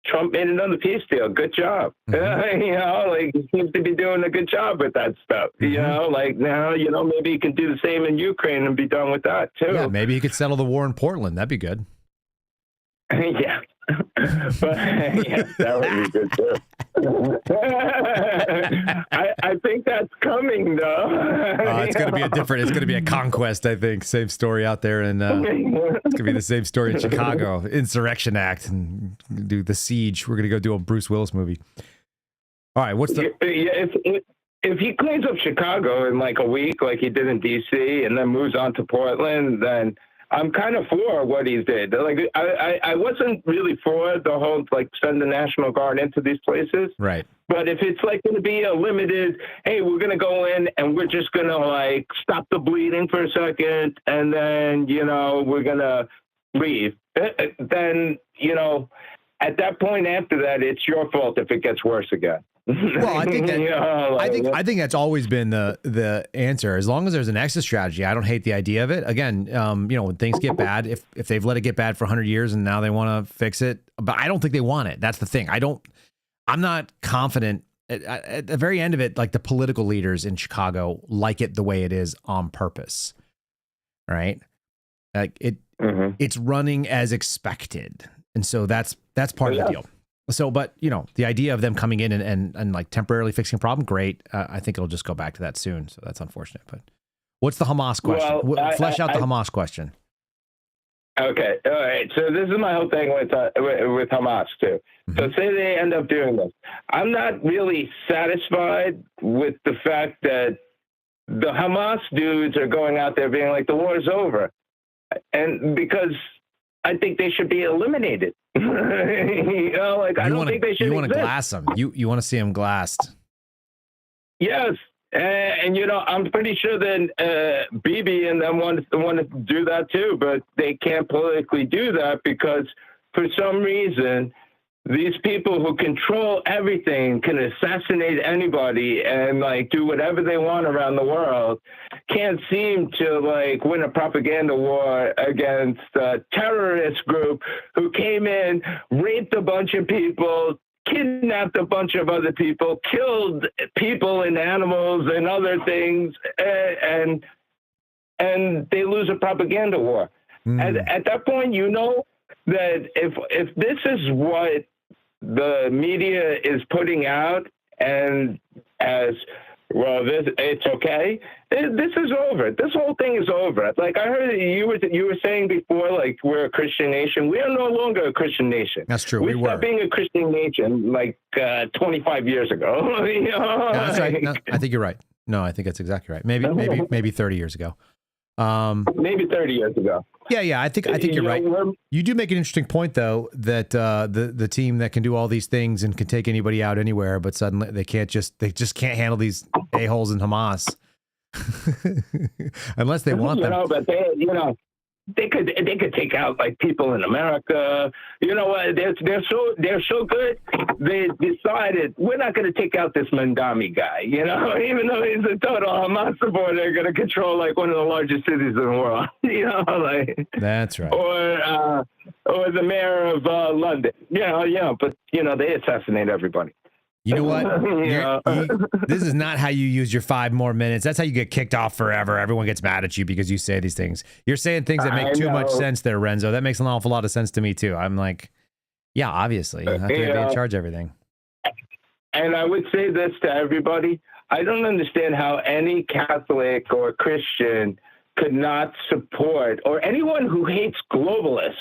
Trump made another peace deal. Good job. Mm-hmm. He seems to be doing a good job with that stuff. Mm-hmm. Now, maybe he can do the same in Ukraine and be done with that too. Yeah, maybe he could settle the war in Portland. That'd be good. Yeah. But that would be good too. I think that's coming though. It's going to be a conquest, I think. Same story out there, and it's going to be the same story in Chicago. Insurrection Act, and do the siege. We're going to go do a Bruce Willis movie. All right, what's the? If he cleans up Chicago in like a week, like he did in D.C., and then moves on to Portland, then I'm kind of for what he did. Like, I wasn't really for the whole, like, send the National Guard into these places. Right. But if it's, like, going to be a limited, hey, we're going to go in and we're just going to, like, stop the bleeding for a second, and then, we're going to leave, then, at that point after that, it's your fault if it gets worse again. Well, I think that I think that's always been the answer. As long as there's an exit strategy, I don't hate the idea of it. Again, when things get bad, if they've let it get bad for 100 years and now they want to fix it, but I don't think they want it. That's the thing. I'm not confident at the very end of it. Like, the political leaders in Chicago like it the way it is on purpose, right? Like it's running as expected, and so that's part of the deal. So, but the idea of them coming in and like temporarily fixing a problem, great. I think it'll just go back to that soon. So that's unfortunate. But what's the Hamas question? Well, Flesh out the Hamas question. Okay. All right. So this is my whole thing with Hamas too. Mm-hmm. So say they end up doing this. I'm not really satisfied with the fact that the Hamas dudes are going out there being like, the war's over. And because I think they should be eliminated. I don't think they should. You want to glass them. You want to see them glassed. Yes. And you know, I'm pretty sure that Bibi and them want to do that too, but they can't politically do that because for some reason, these people who control everything can assassinate anybody and like do whatever they want around the world, can't seem to like win a propaganda war against a terrorist group who came in, raped a bunch of people, kidnapped a bunch of other people, killed people and animals and other things, and they lose a propaganda war. At that point, you know that if this is what the media is putting out, and as well, it's okay. This is over. This whole thing is over. Like I heard you were saying before, like we're a Christian nation. We are no longer a Christian nation. That's true. We stopped being a Christian nation like 25 years ago. You know? No, that's right. No, I think you're right. No, I think that's exactly right. Maybe 30 years ago. Maybe 30 years ago. Yeah. I think you're right. You do make an interesting point, though, that the team that can do all these things and can take anybody out anywhere, but suddenly they just can't handle these a-holes in Hamas unless they want them. But they could take out like people in America. You know what? They're so good. They decided we're not going to take out this Mandami guy. You know, even though he's a total Hamas supporter, they're going to control like one of the largest cities in the world. You know, like that's right. Or the mayor of London. But they assassinate everybody. You know what? This is not how you use your 5 more minutes. That's how you get kicked off forever. Everyone gets mad at you because you say these things. You're saying things that make too much sense there, Renzo. That makes an awful lot of sense to me, too. I'm like, yeah, obviously. You have to be in charge of everything. And I would say this to everybody. I don't understand how any Catholic or Christian could not support, or anyone who hates globalists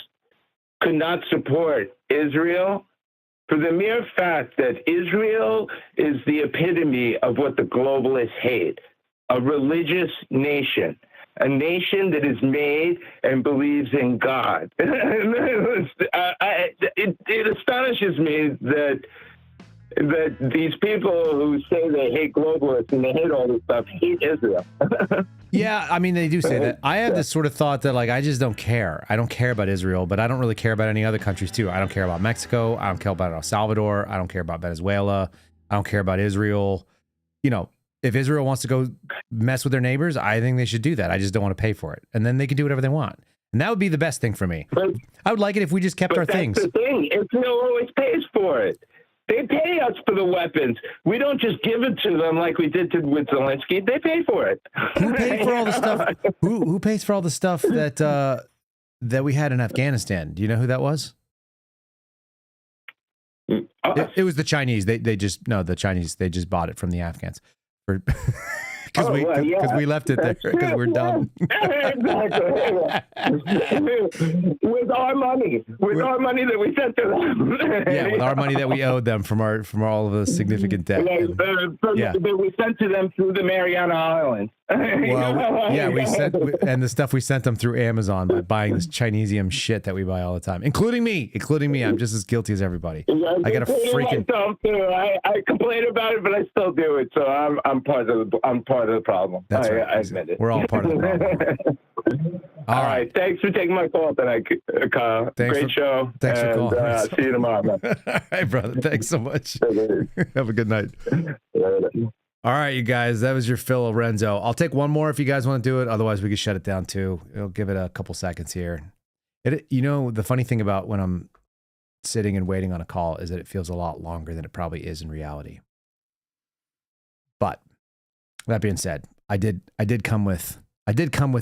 could not support Israel, for the mere fact that Israel is the epitome of what the globalists hate, a religious nation, a nation that is made and believes in God. It astonishes me that these people who say they hate globalists and they hate all this stuff hate Israel. Yeah, I mean, they do say that. I have this sort of thought that, like, I just don't care. I don't care about Israel, but I don't really care about any other countries, too. I don't care about Mexico. I don't care about El Salvador. I don't care about Venezuela. I don't care about Israel. You know, if Israel wants to go mess with their neighbors, I think they should do that. I just don't want to pay for it. And then they can do whatever they want. And that would be the best thing for me. I would like it if we just kept our things. That's the thing. Israel always pays for it. They pay us for the weapons. We don't just give it to them like we did with Zelensky. They pay for it. Who paid for all the stuff? Who pays for all the stuff that we had in Afghanistan? Do you know who that was? It was the Chinese. The Chinese. They just bought it from the Afghans because we left it there because we're dumb. With our money that we sent to them. Yeah, with our money that we owed them from all of the significant debt. That we sent to them through the Mariana Islands. Well, yeah, and the stuff we sent them through Amazon by buying this Chinesium shit that we buy all the time, including me. I'm just as guilty as everybody. I got a freaking. I complain about it, but I still do it. So I'm part of the problem. That's right. I admit it. We're all part of the problem. All right. Thanks for taking my call tonight, Kyle. Great show. Thanks for calling. See you tomorrow, man. All right, brother. Thanks so much. Have a good night. All right, you guys, that was your Phil Renzo. I'll take one more if you guys want to do it. Otherwise, we can shut it down too. I'll give it a couple seconds here. The funny thing about when I'm sitting and waiting on a call is that it feels a lot longer than it probably is in reality. But that being said, I did come with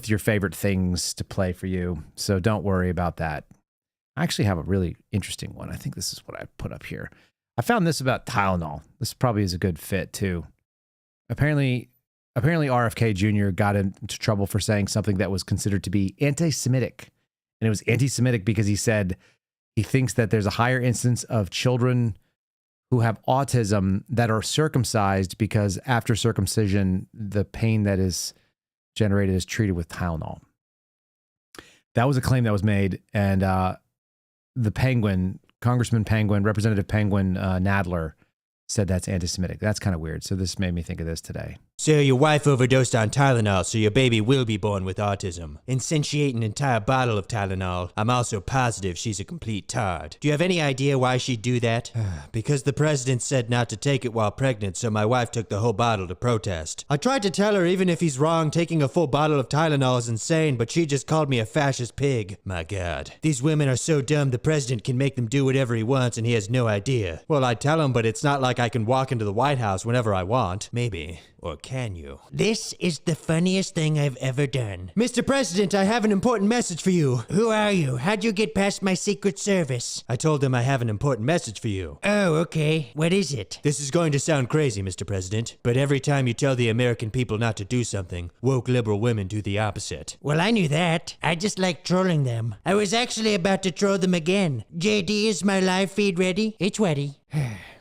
your favorite things to play for you, so don't worry about that. I actually have a really interesting one. I think this is what I put up here. I found this about Tylenol. This probably is a good fit too. Apparently RFK Jr. got into trouble for saying something that was considered to be anti-Semitic. And it was anti-Semitic because he said he thinks that there's a higher instance of children who have autism that are circumcised because after circumcision, the pain that is generated is treated with Tylenol. That was a claim that was made. And Representative Penguin Nadler, said that's anti-Semitic. That's kind of weird. So this made me think of this today. So your wife overdosed on Tylenol, so your baby will be born with autism. And since she ate an entire bottle of Tylenol, I'm also positive she's a complete tard. Do you have any idea why she'd do that? Because the president said not to take it while pregnant, so my wife took the whole bottle to protest. I tried to tell her even if he's wrong, taking a full bottle of Tylenol is insane, but she just called me a fascist pig. My God. These women are so dumb the president can make them do whatever he wants and he has no idea. Well, I tell him, but it's not like I can walk into the White House whenever I want. Maybe. Or can you? This is the funniest thing I've ever done. Mr. President, I have an important message for you. Who are you? How'd you get past my Secret Service? I told him I have an important message for you. Oh, okay. What is it? This is going to sound crazy, Mr. President, but every time you tell the American people not to do something, woke liberal women do the opposite. Well, I knew that. I just like trolling them. I was actually about to troll them again. JD, is my live feed ready? It's ready.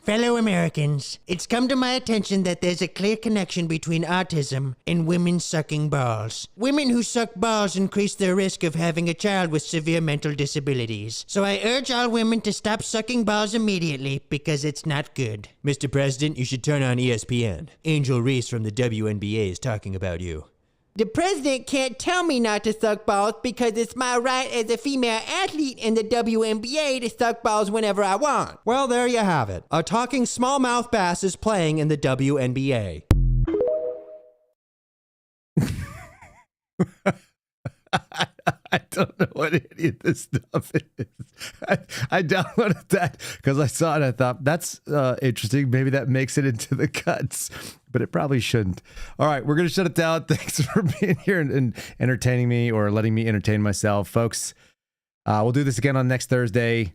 Fellow Americans, it's come to my attention that there's a clear connection between autism and women sucking balls. Women who suck balls increase their risk of having a child with severe mental disabilities. So I urge all women to stop sucking balls immediately because it's not good. Mr. President, you should turn on ESPN. Angel Reese from the WNBA is talking about you. The president can't tell me not to suck balls because it's my right as a female athlete in the WNBA to suck balls whenever I want. Well, there you have it. A talking smallmouth bass is playing in the WNBA. I don't know what any of this stuff is. I downloaded that because I saw it. I thought that's interesting. Maybe that makes it into the cuts, but it probably shouldn't. All right, we're going to shut it down. Thanks for being here and entertaining me or letting me entertain myself. Folks, we'll do this again on next Thursday.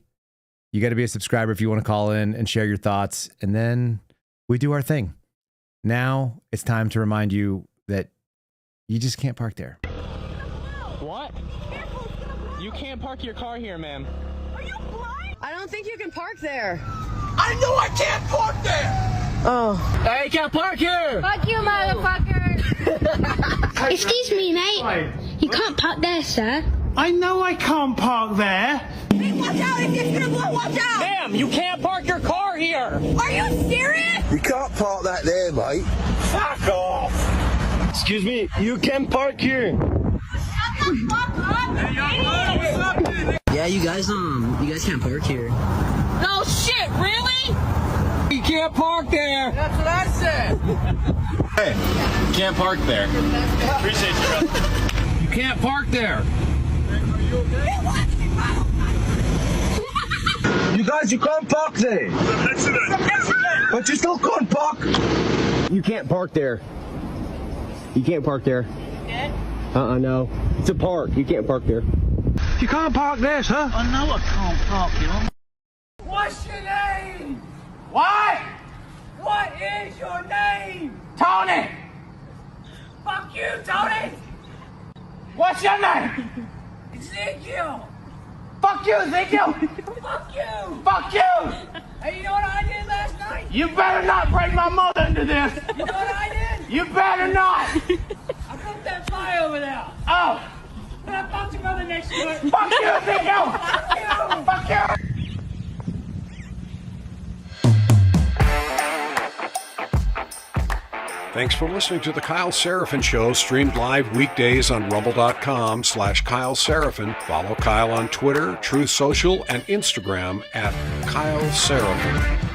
You got to be a subscriber if you want to call in and share your thoughts. And then we do our thing. Now it's time to remind you that you just can't park there. What? You can't park your car here, ma'am. Are you blind? I don't think you can park there. I know I can't park there! Oh. Hey, you can't park here! Fuck you, motherfucker! Excuse me, mate. You can't park there, sir. I know I can't park there. Hey, watch out! If you're gonna blow, watch out! Ma'am, you can't park your car here! Are you serious? You can't park that there, mate. Fuck off! Excuse me, you can park here. Yeah, you guys can't park here. No shit, really? You can't park there! That's what I said. Hey, you can't park there. Appreciate you, brother. You can't park there. Are you okay? You guys, you can't park there. But you still can't park. You can't park there. You can't park there. Good? No. It's a park. You can't park there. You can't park there, sir. I know I can't park here. What's your name? What? What is your name? Tony! Fuck you, Tony! What's your name? Ezekiel! Fuck you, Ezekiel! Fuck you! Fuck you! Hey, you know what I did last night? You better not bring my mother into this! You know what I did? You better not! I broke that fly over there. Oh! And I found your mother next to it. Fuck you, Ezekiel! Fuck you! Fuck you! Thanks for listening to The Kyle Seraphin Show, streamed live weekdays on rumble.com/Kyle Seraphin. Follow Kyle on Twitter, Truth Social, and Instagram at Kyle Seraphin.